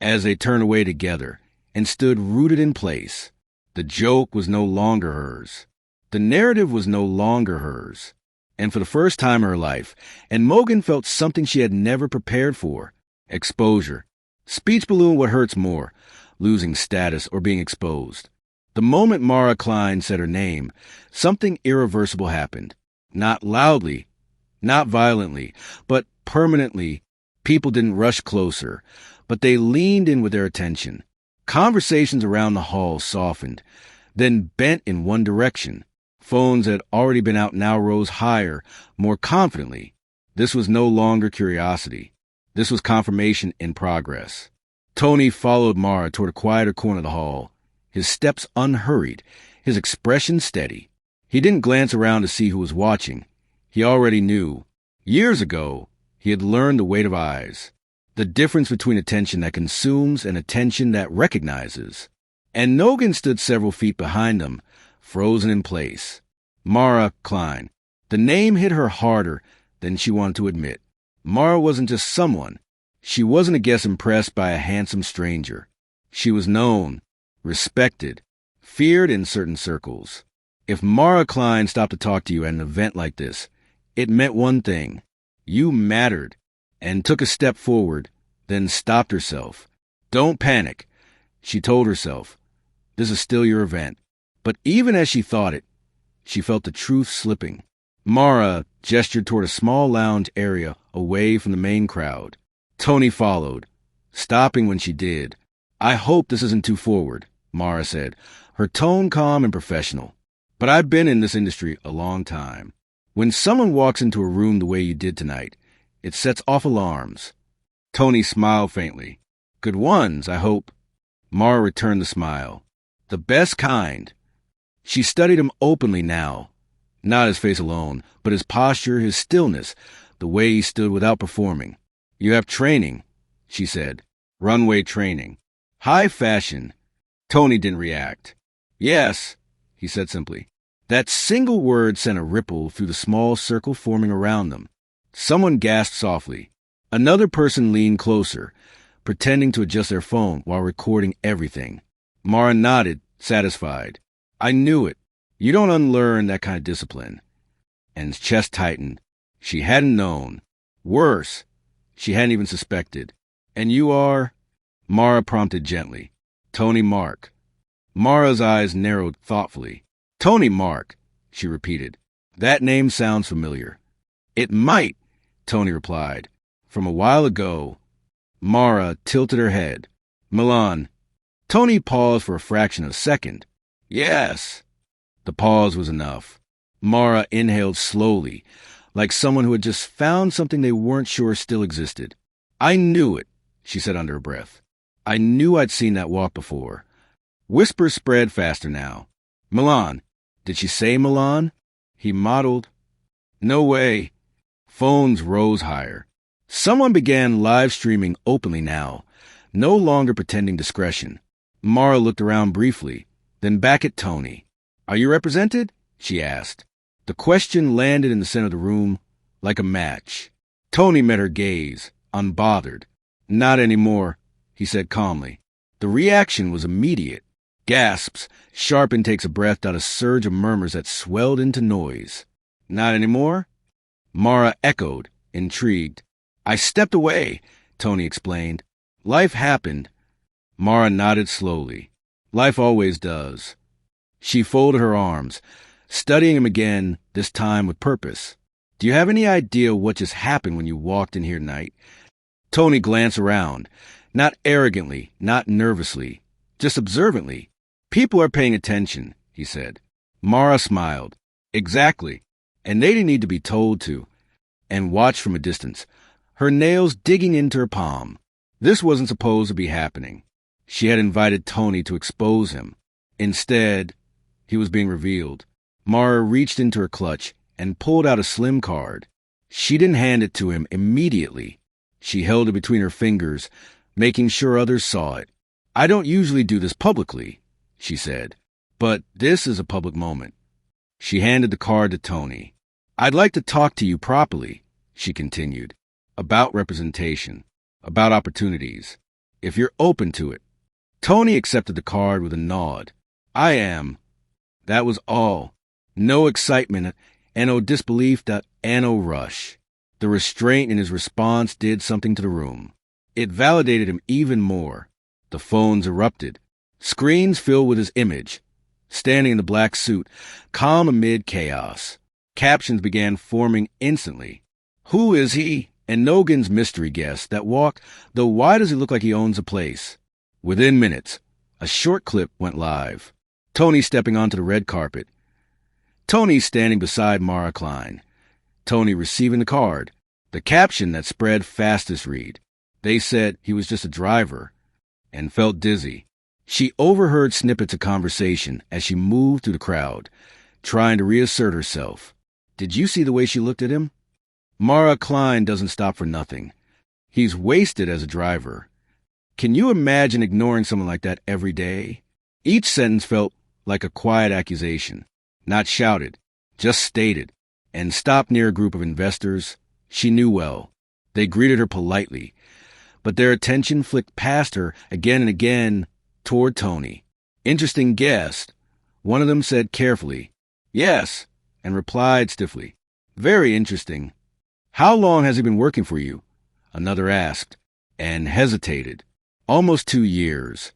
As they turned away together and stood rooted in place. The joke was no longer hers. The narrative was no longer hers. And for the first time in her life, and Mogan felt something she had never prepared for. Exposure. Speech balloon what hurts more, losing status or being exposed. The moment Mara Klein said her name, something irreversible happened. Not loudly, not violently, but permanently. People didn't rush closer, but they leaned in with their attention. Conversations around the hall softened, then bent in one direction. Phones that had already been out now rose higher, more confidently. This was no longer curiosity. This was confirmation in progress. Tony followed Mara toward a quieter corner of the hall, his steps unhurried, his expression steady. He didn't glance around to see who was watching. He already knew. Years ago, he had learned the weight of eyes, the difference between attention that consumes and attention that recognizes. And Nogan stood several feet behind them, frozen in place. Mara Klein. The name hit her harder than she wanted to admit. Mara wasn't just someone. She wasn't a guest impressed by a handsome stranger. She was known, respected, feared in certain circles. If Mara Klein stopped to talk to you at an event like this, it meant one thing. You mattered, and took a step forward, then stopped herself. Don't panic, she told herself. This is still your event. But even as she thought it, she felt the truth slipping. Mara gestured toward a small lounge area away from the main crowd. Tony followed, stopping when she did. I hope this isn't too forward, Mara said, her tone calm and professional. But I've been in this industry a long time. When someone walks into a room the way you did tonight, it sets off alarms. Tony smiled faintly. Good ones, I hope. Mara returned the smile. The best kind. She studied him openly now. Not his face alone, but his posture, his stillness, the way he stood without performing. You have training, she said. Runway training. High fashion. Tony didn't react. Yes, he said simply. That single word sent a ripple through the small circle forming around them. Someone gasped softly. Another person leaned closer, pretending to adjust their phone while recording everything. Mara nodded, satisfied. I knew it. You don't unlearn that kind of discipline. And his chest tightened. She hadn't known. Worse, she hadn't even suspected. And you are? Mara prompted gently. Tony Mark. Mara's eyes narrowed thoughtfully. Tony Mark, she repeated. That name sounds familiar. It might, Tony replied. From a while ago. Mara tilted her head. Milan. Tony paused for a fraction of a second. Yes. The pause was enough. Mara inhaled slowly, like someone who had just found something they weren't sure still existed. I knew it, she said under her breath. I knew I'd seen that walk before. Whispers spread faster now. Milan. Did she say Milan? He modeled. No way. Phones rose higher. Someone began live streaming openly now, no longer pretending discretion. Mara looked around briefly, then back at Tony. Are you represented? She asked. The question landed in the center of the room like a match. Tony met her gaze, unbothered. Not anymore, he said calmly. The reaction was immediate. Gasps, sharp intakes of breath out a surge of murmurs that swelled into noise. Not anymore? Mara echoed, intrigued. I stepped away, Tony explained. Life happened. Mara nodded slowly. Life always does. She folded her arms, studying him again, this time with purpose. Do you have any idea what just happened when you walked in here tonight? Tony glanced around, not arrogantly, not nervously, just observantly. People are paying attention, he said. Mara smiled. Exactly. And they didn't need to be told to. And watched from a distance, her nails digging into her palm. This wasn't supposed to be happening. She had invited Tony to expose him. Instead, he was being revealed. Mara reached into her clutch and pulled out a slim card. She didn't hand it to him immediately. She held it between her fingers, making sure others saw it. I don't usually do this publicly, she said, but this is a public moment. She handed the card to Tony. I'd like to talk to you properly, she continued, about representation, about opportunities, if you're open to it. Tony accepted the card with a nod. I am. That was all. No excitement and no disbelief and no rush. The restraint in his response did something to the room. It validated him even more. The phones erupted. Screens filled with his image, standing in the black suit, calm amid chaos. Captions began forming instantly. Who is he? And Nogan's mystery guest that walked, though why does he look like he owns a place? Within minutes, a short clip went live. Tony stepping onto the red carpet. Tony standing beside Mara Klein. Tony receiving the card. The caption that spread fastest read. They said he was just a driver and felt dizzy. She overheard snippets of conversation as she moved through the crowd, trying to reassert herself. Did you see the way she looked at him? Mara Klein doesn't stop for nothing. He's wasted as a driver. Can you imagine ignoring someone like that every day? Each sentence felt like a quiet accusation, not shouted, just stated, and stopped near a group of investors she knew well. They greeted her politely, but their attention flicked past her again and again toward Tony. Interesting guest. One of them said carefully, yes, and replied stiffly, very interesting. How long has he been working for you? Another asked, and hesitated. Almost 2 years.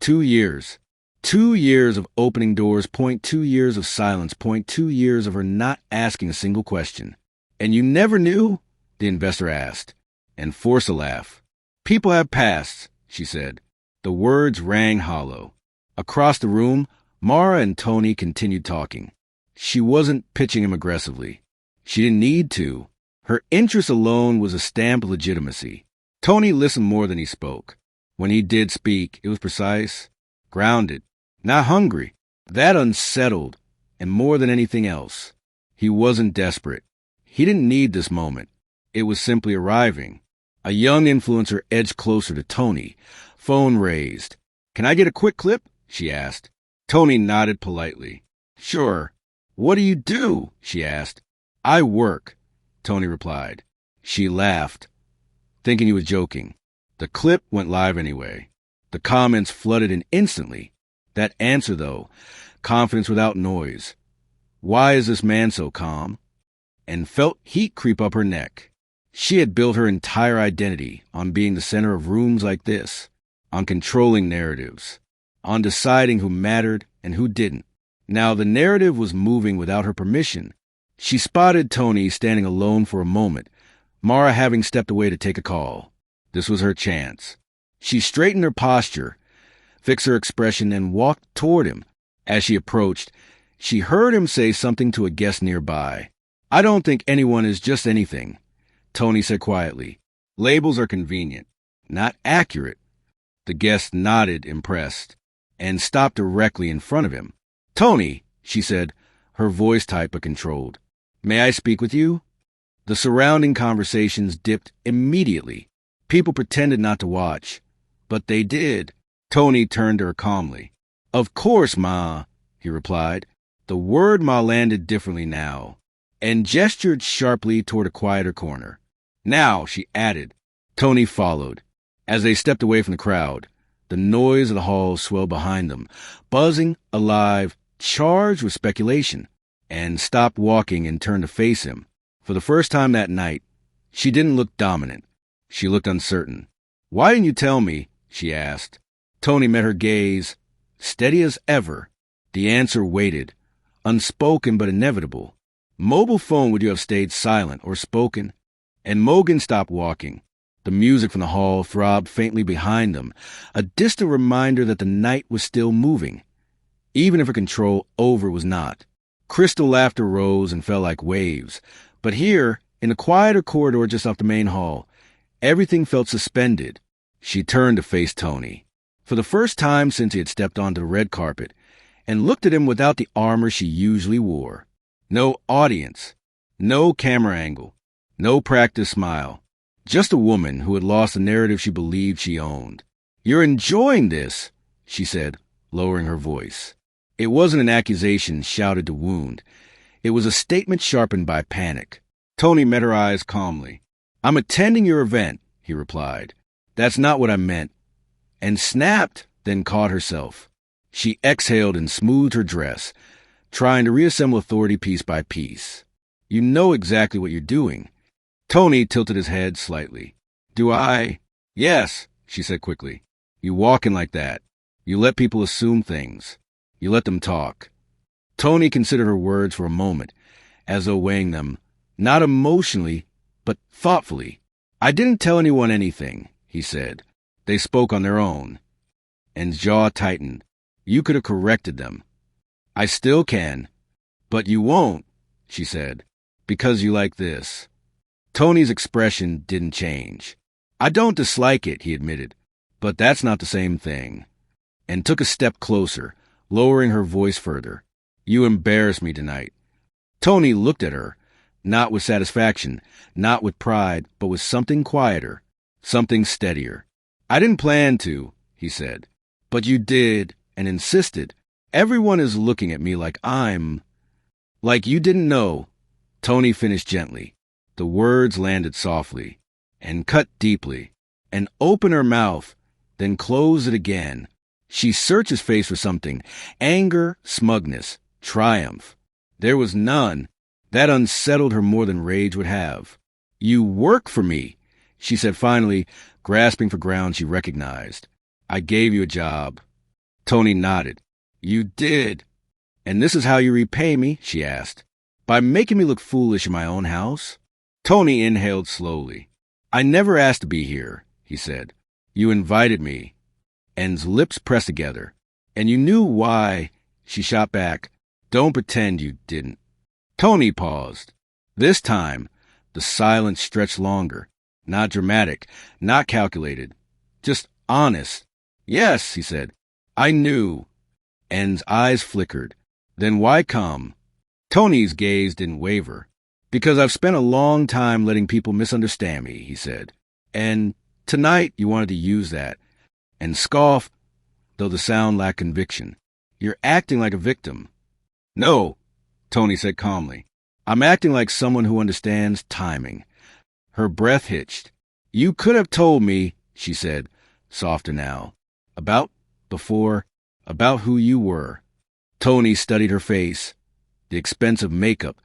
2 years. 2 years of opening doors, 2 years of silence, 2 years of her not asking a single question. And you never knew? The investor asked, and forced a laugh. People have pasts, she said. The words rang hollow. Across the room, Mara and Tony continued talking. She wasn't pitching him aggressively. She didn't need to. Her interest alone was a stamp of legitimacy. Tony listened more than he spoke. When he did speak, it was precise, grounded, not hungry. That unsettled, and more than anything else. He wasn't desperate. He didn't need this moment. It was simply arriving. A young influencer edged closer to Tony. Phone raised. Can I get a quick clip? She asked. Tony nodded politely. Sure. What do you do? She asked. I work, Tony replied. She laughed, thinking he was joking. The clip went live anyway. The comments flooded in instantly. That answer, though, confidence without noise. Why is this man so calm? And felt heat creep up her neck. She had built her entire identity on being the center of rooms like this, on controlling narratives, on deciding who mattered and who didn't. Now the narrative was moving without her permission. She spotted Tony standing alone for a moment, Mara having stepped away to take a call. This was her chance. She straightened her posture, fixed her expression, and walked toward him. As she approached, she heard him say something to a guest nearby. I don't think anyone is just anything, Tony said quietly. Labels are convenient, not accurate. The guest nodded, impressed, and stopped directly in front of him. Tony, she said, her voice tight but controlled. May I speak with you? The surrounding conversations dipped immediately. People pretended not to watch, but they did. Tony turned to her calmly. Of course, Ma, he replied. The word Ma landed differently now, and gestured sharply toward a quieter corner. Now, she added. Tony followed. As they stepped away from the crowd, the noise of the hall swelled behind them, buzzing, alive, charged with speculation, and stopped walking and turned to face him. For the first time that night, she didn't look dominant. She looked uncertain. Why didn't you tell me? She asked. Tony met her gaze, steady as ever. The answer waited, unspoken but inevitable. Mobile phone, would you have stayed silent or spoken? And Mogan stopped walking. The music from the hall throbbed faintly behind them, a distant reminder that the night was still moving, even if her control over was not. Crystal laughter rose and fell like waves, but here, in the quieter corridor just off the main hall, everything felt suspended. She turned to face Tony, for the first time since he had stepped onto the red carpet, and looked at him without the armor she usually wore. No audience, no camera angle, no practiced smile. Just a woman who had lost the narrative she believed she owned. You're enjoying this, she said, lowering her voice. It wasn't an accusation shouted to wound. It was a statement sharpened by panic. Tony met her eyes calmly. I'm attending your event, he replied. That's not what I meant. And snapped, then caught herself. She exhaled and smoothed her dress, trying to reassemble authority piece by piece. You know exactly what you're doing. Tony tilted his head slightly. Do I? Yes, she said quickly. You walk in like that. You let people assume things. You let them talk. Tony considered her words for a moment, as though weighing them, not emotionally, but thoughtfully. I didn't tell anyone anything, he said. They spoke on their own. And his jaw tightened. You could have corrected them. I still can. But you won't, she said, because you like this. Tony's expression didn't change. I don't dislike it, he admitted, but that's not the same thing. And took a step closer, lowering her voice further. You embarrass me tonight. Tony looked at her, not with satisfaction, not with pride, but with something quieter, something steadier. I didn't plan to, he said, but you did and insisted. Everyone is looking at me like like you didn't know. Tony finished gently. The words landed softly and cut deeply and opened her mouth, then closed it again. She searched his face for something, anger, smugness, triumph. There was none. That unsettled her more than rage would have. You work for me, she said finally, grasping for ground she recognized. I gave you a job. Tony nodded. You did. And this is how you repay me, she asked. By making me look foolish in my own house? Tony inhaled slowly. I never asked to be here, he said. You invited me. N's lips pressed together. And you knew why, she shot back. Don't pretend you didn't. Tony paused. This time, the silence stretched longer. Not dramatic, not calculated. Just honest. Yes, he said. I knew. N's eyes flickered. Then why come? Tony's gaze didn't waver. Because I've spent a long time letting people misunderstand me, he said. And tonight you wanted to use that. And scoff, though the sound lacked conviction. You're acting like a victim. No, Tony said calmly. I'm acting like someone who understands timing. Her breath hitched. You could have told me, she said, softer now. About who you were. Tony studied her face. The expensive makeup,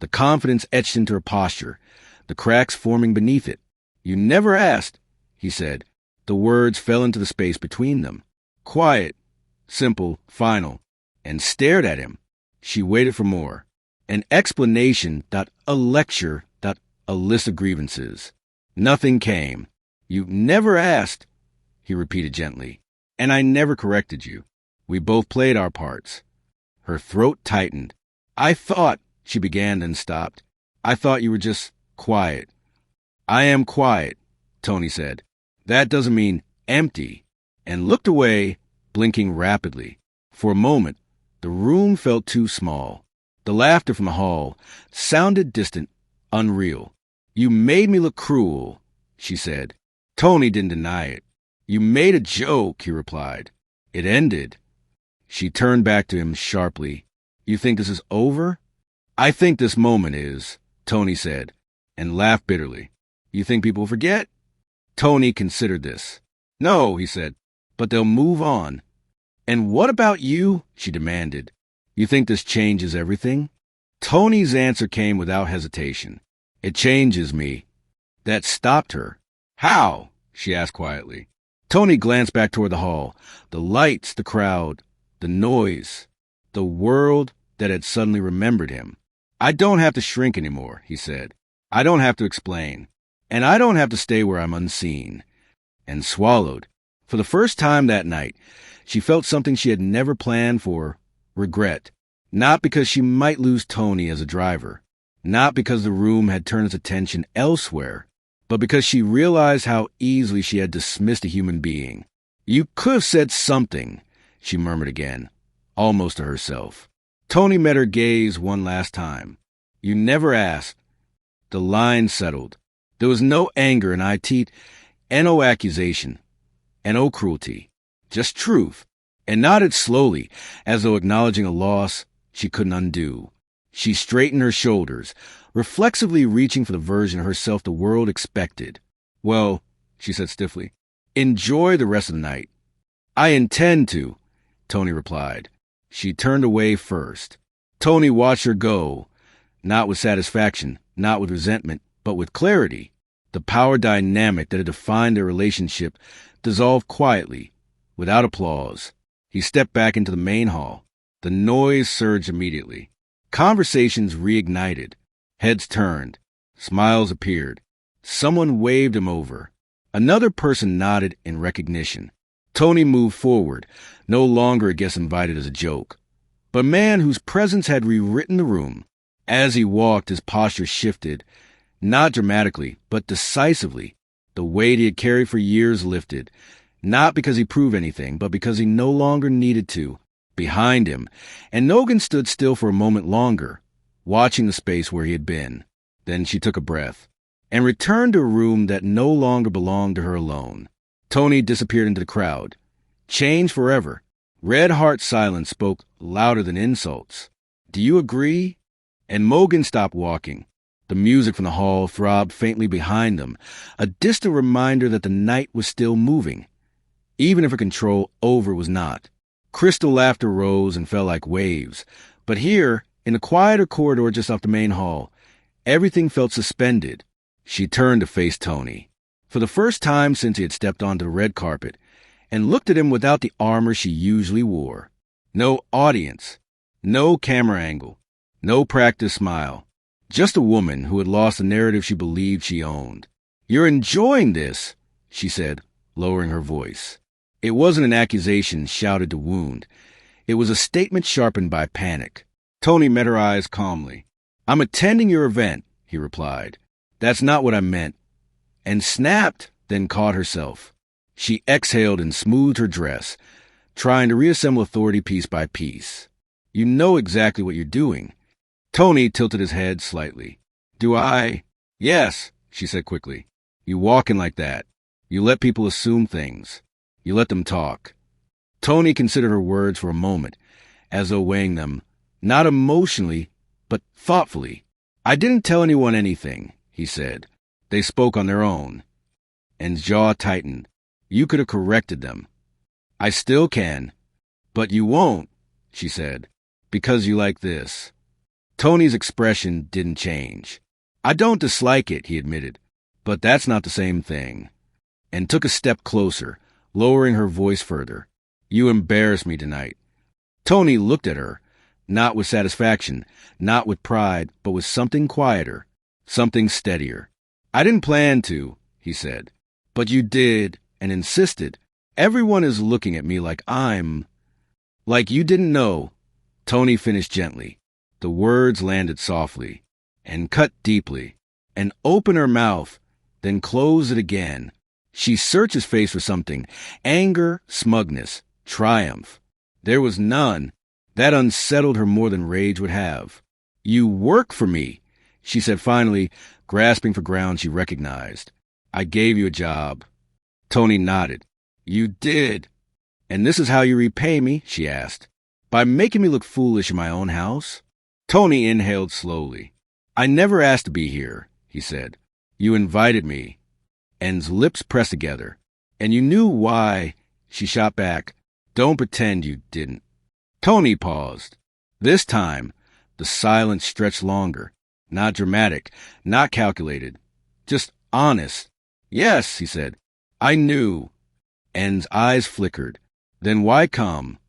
the confidence etched into her posture, the cracks forming beneath it. You never asked, he said. The words fell into the space between them. Quiet, simple, final, and stared at him. She waited for more. An explanation, a lecture, a list of grievances. Nothing came. You never asked, he repeated gently. And I never corrected you. We both played our parts. Her throat tightened. I thought, she began then stopped. I thought you were just quiet. I am quiet, Tony said. That doesn't mean empty. And looked away, blinking rapidly. For a moment, the room felt too small. The laughter from the hall sounded distant, unreal. You made me look cruel, she said. Tony didn't deny it. You made a joke, he replied. It ended. She turned back to him sharply. You think this is over? I think this moment is, Tony said, and laughed bitterly. You think people forget? Tony considered this. No, he said, but they'll move on. And what about you? She demanded. You think this changes everything? Tony's answer came without hesitation. It changes me. That stopped her. How? She asked quietly. Tony glanced back toward the hall. The lights, the crowd, the noise, the world that had suddenly remembered him. I don't have to shrink anymore, he said. I don't have to explain. And I don't have to stay where I'm unseen. And swallowed. For the first time that night, she felt something she had never planned for, regret. Not because she might lose Tony as a driver. Not because the room had turned its attention elsewhere. But because she realized how easily she had dismissed a human being. You could have said something, she murmured again, almost to herself. Tony met her gaze one last time. You never asked. The line settled. There was no anger in IT, and no accusation. and no cruelty. Just truth. And nodded slowly, as though acknowledging a loss she couldn't undo. She straightened her shoulders, reflexively reaching for the version of herself the world expected. Well, she said stiffly, enjoy the rest of the night. I intend to, Tony replied. She turned away first. Tony watched her go, not with satisfaction, not with resentment, but with clarity. The power dynamic that had defined their relationship dissolved quietly, without applause. He stepped back into the main hall. The noise surged immediately. Conversations reignited. Heads turned. Smiles appeared. Someone waved him over. Another person nodded in recognition. Tony moved forward, no longer a guest invited as a joke, but a man whose presence had rewritten the room. As he walked, his posture shifted, not dramatically, but decisively. The weight he had carried for years lifted, not because he proved anything, but because he no longer needed to. Behind him, and Nogan stood still for a moment longer, watching the space where he had been. Then she took a breath, and returned to a room that no longer belonged to her alone. Tony disappeared into the crowd. Changed forever. Red Heart's silence spoke louder than insults. Do you agree? And Mogan stopped walking. The music from the hall throbbed faintly behind them, a distant reminder that the night was still moving, even if her control over was not. Crystal laughter rose and fell like waves, but here, in the quieter corridor just off the main hall, everything felt suspended. She turned to face Tony, for the first time since he had stepped onto the red carpet, and looked at him without the armor she usually wore. No audience, no camera angle, no practiced smile. Just a woman who had lost the narrative she believed she owned. You're enjoying this, she said, lowering her voice. It wasn't an accusation shouted to wound. It was a statement sharpened by panic. Tony met her eyes calmly. I'm attending your event, he replied. That's not what I meant. And snapped, then caught herself. She exhaled and smoothed her dress, trying to reassemble authority piece by piece. You know exactly what you're doing. Tony tilted his head slightly. Do I? Yes, she said quickly. You walk in like that. You let people assume things. You let them talk. Tony considered her words for a moment, as though weighing them, not emotionally, but thoughtfully. I didn't tell anyone anything, he said. They spoke on their own. And his jaw tightened. You could have corrected them. I still can. But you won't, she said, because you like this. Tony's expression didn't change. I don't dislike it, he admitted, but that's not the same thing. And took a step closer, lowering her voice further. You embarrass me tonight. Tony looked at her, not with satisfaction, not with pride, but with something quieter, something steadier. I didn't plan to, he said, but you did, and insisted. Everyone is looking at me like like you didn't know. Tony finished gently. The words landed softly, and cut deeply, and opened her mouth, then closed it again. She searched his face for something, anger, smugness, triumph. There was none. That unsettled her more than rage would have. You work for me, she said finally, grasping for ground she recognized. I gave you a job. Tony nodded. You did. And this is how you repay me, she asked. By making me look foolish in my own house? Tony inhaled slowly. I never asked to be here, he said. You invited me. And his lips pressed together. And you knew why, she shot back. Don't pretend you didn't. Tony paused. This time, the silence stretched longer. Not dramatic, not calculated. Just honest. Yes, he said. I knew. N's eyes flickered. Then why come?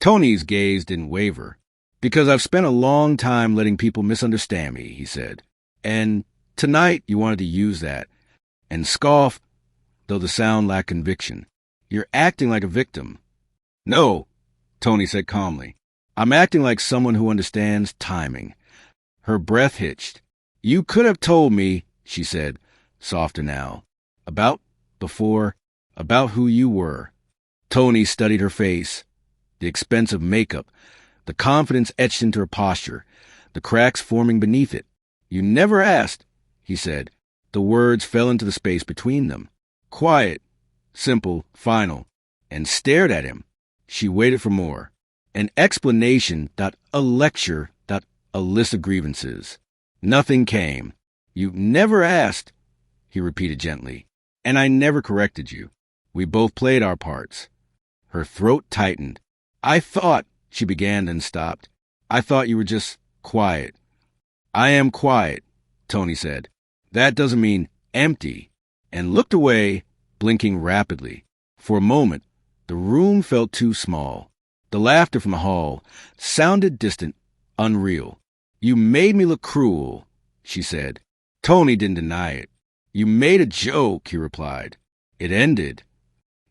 Tony's gaze didn't waver. Because I've spent a long time letting people misunderstand me, he said. And tonight you wanted to use that. And scoff, though the sound lacked conviction. You're acting like a victim. No, Tony said calmly. I'm acting like someone who understands timing. Her breath hitched. You could have told me, she said, softer now. About who you were. Tony studied her face. The expensive makeup, the confidence etched into her posture, the cracks forming beneath it. You never asked, he said. The words fell into the space between them. Quiet, simple, final, and stared at him. She waited for more. An explanation, a lecture, a list of grievances. Nothing came. You never asked, he repeated gently, and I never corrected you. We both played our parts. Her throat tightened. I thought, she began then stopped. I thought you were just quiet. I am quiet, Tony said. That doesn't mean empty. And looked away, blinking rapidly. For a moment, the room felt too small. The laughter from the hall sounded distant, unreal. You made me look cruel, she said. Tony didn't deny it. You made a joke, he replied. It ended.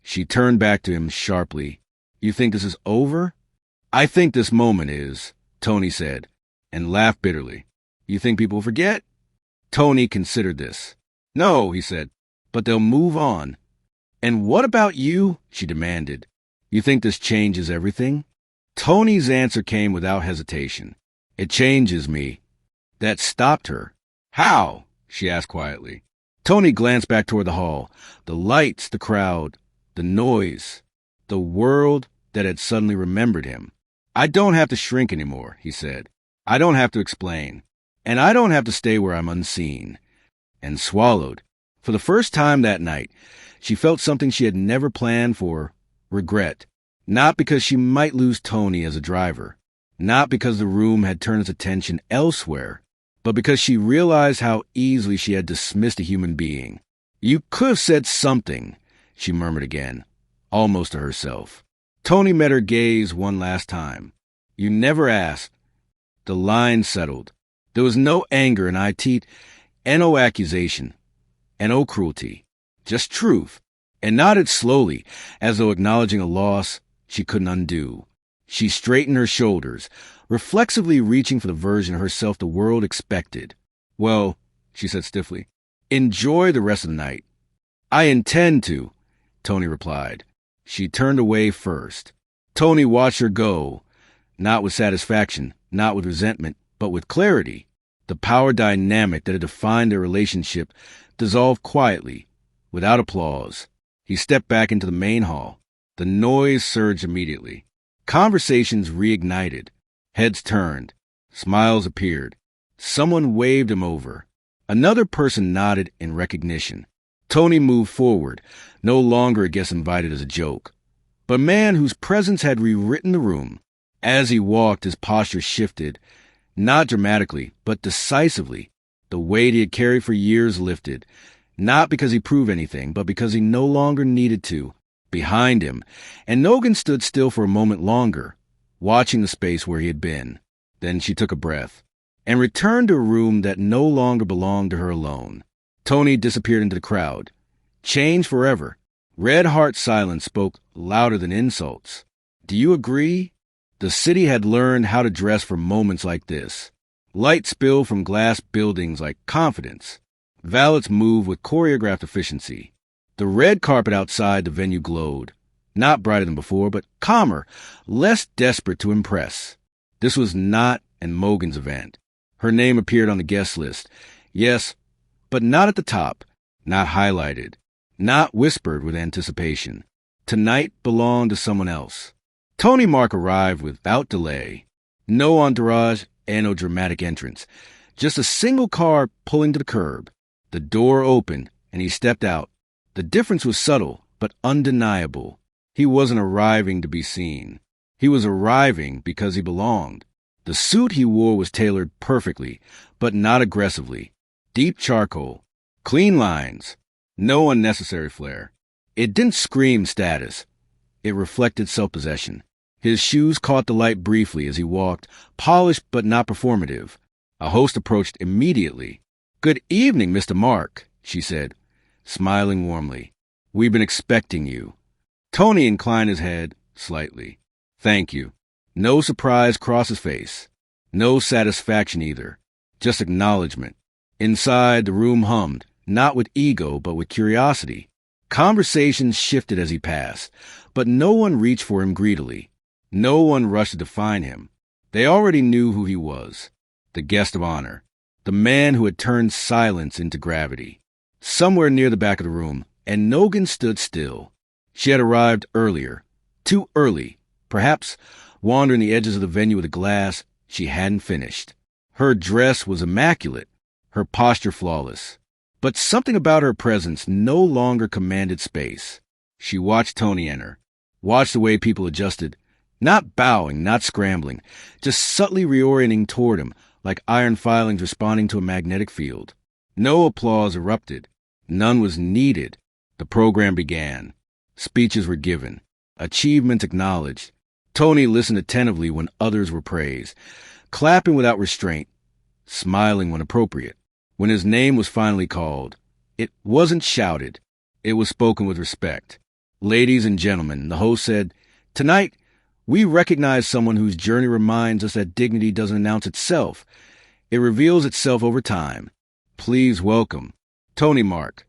She turned back to him sharply. You think this is over? I think this moment is, Tony said, and laughed bitterly. You think people forget? Tony considered this. No, he said, but they'll move on. And what about you? She demanded. You think this changes everything? Tony's answer came without hesitation. It changes me. That stopped her. How? She asked quietly. Tony glanced back toward the hall. The lights, the crowd, the noise, the world that had suddenly remembered him. I don't have to shrink anymore, he said. I don't have to explain. And I don't have to stay where I'm unseen. And swallowed. For the first time that night, she felt something she had never planned for, regret. Not because she might lose Tony as a driver. Not because the room had turned its attention elsewhere, but because she realized how easily she had dismissed a human being. You could have said something, she murmured again, almost to herself. Tony met her gaze one last time. You never asked. The line settled. There was no anger in eye teeth, and no accusation, and no cruelty. Just truth. And nodded slowly, as though acknowledging a loss she couldn't undo. She straightened her shoulders, reflexively reaching for the version of herself the world expected. Well, she said stiffly, enjoy the rest of the night. I intend to, Tony replied. She turned away first. Tony watched her go, not with satisfaction, not with resentment, but with clarity. The power dynamic that had defined their relationship dissolved quietly, without applause. He stepped back into the main hall. The noise surged immediately. Conversations reignited. Heads turned. Smiles appeared. Someone waved him over. Another person nodded in recognition. Tony moved forward, no longer a guest invited as a joke, but a man whose presence had rewritten the room. As he walked, his posture shifted, not dramatically, but decisively. The weight he had carried for years lifted, not because he proved anything, but because he no longer needed to. Behind him, and Nogan stood still for a moment longer, watching the space where he had been. Then she took a breath, and returned to a room that no longer belonged to her alone. Tony disappeared into the crowd. Changed forever. Red Heart's silence spoke louder than insults. Do you agree? The city had learned how to dress for moments like this. Light spilled from glass buildings like confidence. Valets moved with choreographed efficiency. The red carpet outside the venue glowed. Not brighter than before, but calmer, less desperate to impress. This was not an Mogan's event. Her name appeared on the guest list. Yes, but not at the top, not highlighted, not whispered with anticipation. Tonight belonged to someone else. Tony Mark arrived without delay. No entourage and no dramatic entrance. Just a single car pulling to the curb. The door opened, and he stepped out. The difference was subtle, but undeniable. He wasn't arriving to be seen. He was arriving because he belonged. The suit he wore was tailored perfectly, but not aggressively. Deep charcoal. Clean lines. No unnecessary flair. It didn't scream status. It reflected self-possession. His shoes caught the light briefly as he walked, polished but not performative. A host approached immediately. Good evening, Mr. Mark, she said, smiling warmly. We've been expecting you. Tony inclined his head slightly. Thank you. No surprise crossed his face. No satisfaction either. Just acknowledgement. Inside, the room hummed, not with ego, but with curiosity. Conversations shifted as he passed, but no one reached for him greedily. No one rushed to define him. They already knew who he was. The guest of honor. The man who had turned silence into gravity. Somewhere near the back of the room, and Nogan stood still. She had arrived earlier. Too early. Perhaps, wandering the edges of the venue with a glass, she hadn't finished. Her dress was immaculate, her posture flawless. But something about her presence no longer commanded space. She watched Tony enter, watched the way people adjusted, not bowing, not scrambling, just subtly reorienting toward him, like iron filings responding to a magnetic field. No applause erupted. None was needed. The program began. Speeches were given. Achievements acknowledged. Tony listened attentively when others were praised, clapping without restraint, smiling when appropriate. When his name was finally called, it wasn't shouted. It was spoken with respect. Ladies and gentlemen, the host said, "Tonight, we recognize someone whose journey reminds us that dignity doesn't announce itself. It reveals itself over time. Please welcome Tony Mark."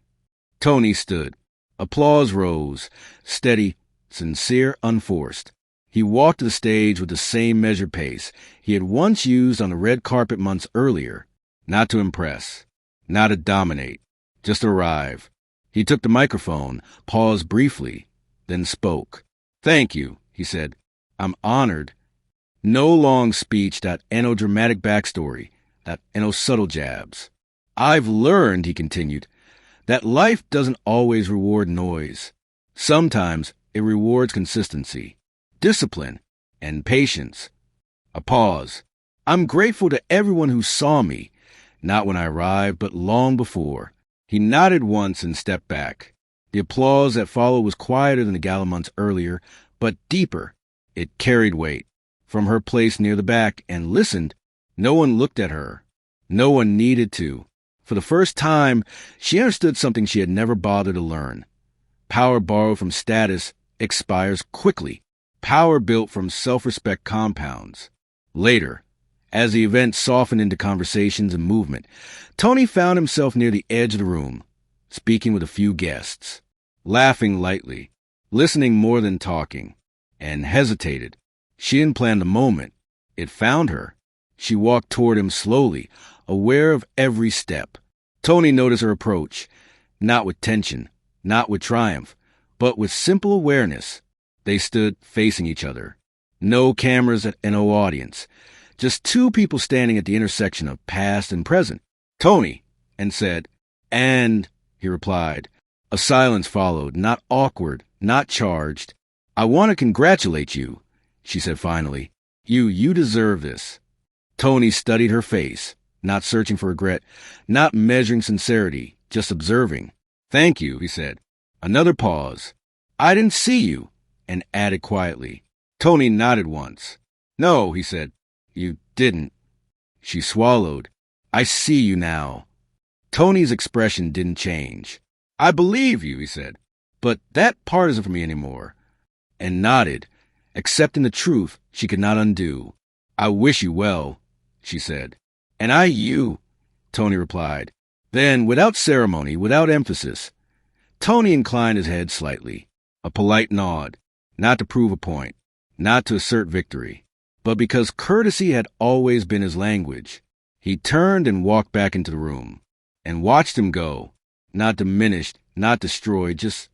Tony stood. Applause rose, steady, sincere, unforced. He walked to the stage with the same measured pace he had once used on the red carpet months earlier. Not to impress, not to dominate, just to arrive. He took the microphone, paused briefly, then spoke. "Thank you," he said. "I'm honored." No long speech, no dramatic backstory, no subtle jabs. "I've learned," he continued, "that life doesn't always reward noise. Sometimes it rewards consistency, discipline, and patience." A pause. "I'm grateful to everyone who saw me, not when I arrived, but long before." He nodded once and stepped back. The applause that followed was quieter than the gala months earlier, but deeper. It carried weight. From her place near the back and listened, no one looked at her. No one needed to. For the first time, she understood something she had never bothered to learn. Power borrowed from status expires quickly. Power built from self-respect compounds. Later, as the event softened into conversations and movement, Tony found himself near the edge of the room, speaking with a few guests, laughing lightly, listening more than talking, and hesitated. She didn't plan the moment. It found her. She walked toward him slowly, aware of every step. Tony noticed her approach, not with tension, not with triumph, but with simple awareness. They stood facing each other. No cameras and no audience. Just two people standing at the intersection of past and present. "Tony," and said, "And," he replied. A silence followed, not awkward, not charged. "I want to congratulate you," she said finally. You deserve this." Tony studied her face, not searching for regret, not measuring sincerity, just observing. "Thank you," he said. Another pause. "I didn't see you," and added quietly. Tony nodded once. "No," he said. "You didn't." She swallowed. "I see you now." Tony's expression didn't change. "I believe you," he said. "But that part isn't for me anymore." And nodded, accepting the truth she could not undo. "I wish you well," she said. "And I you," Tony replied. Then, without ceremony, without emphasis, Tony inclined his head slightly. A polite nod, not to prove a point, not to assert victory, but because courtesy had always been his language. He turned and walked back into the room, and watched him go, not diminished, not destroyed, just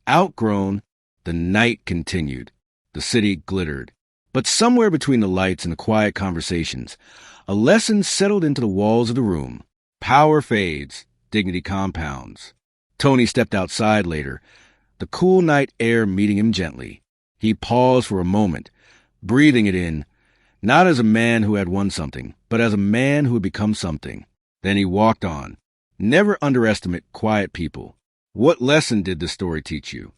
outgrown. The night continued. The city glittered. But somewhere between the lights and the quiet conversations, a lesson settled into the walls of the room. Power fades, dignity compounds. Tony stepped outside later, the cool night air meeting him gently. He paused for a moment, breathing it in, not as a man who had won something, but as a man who had become something. Then he walked on. Never underestimate quiet people. What lesson did this story teach you?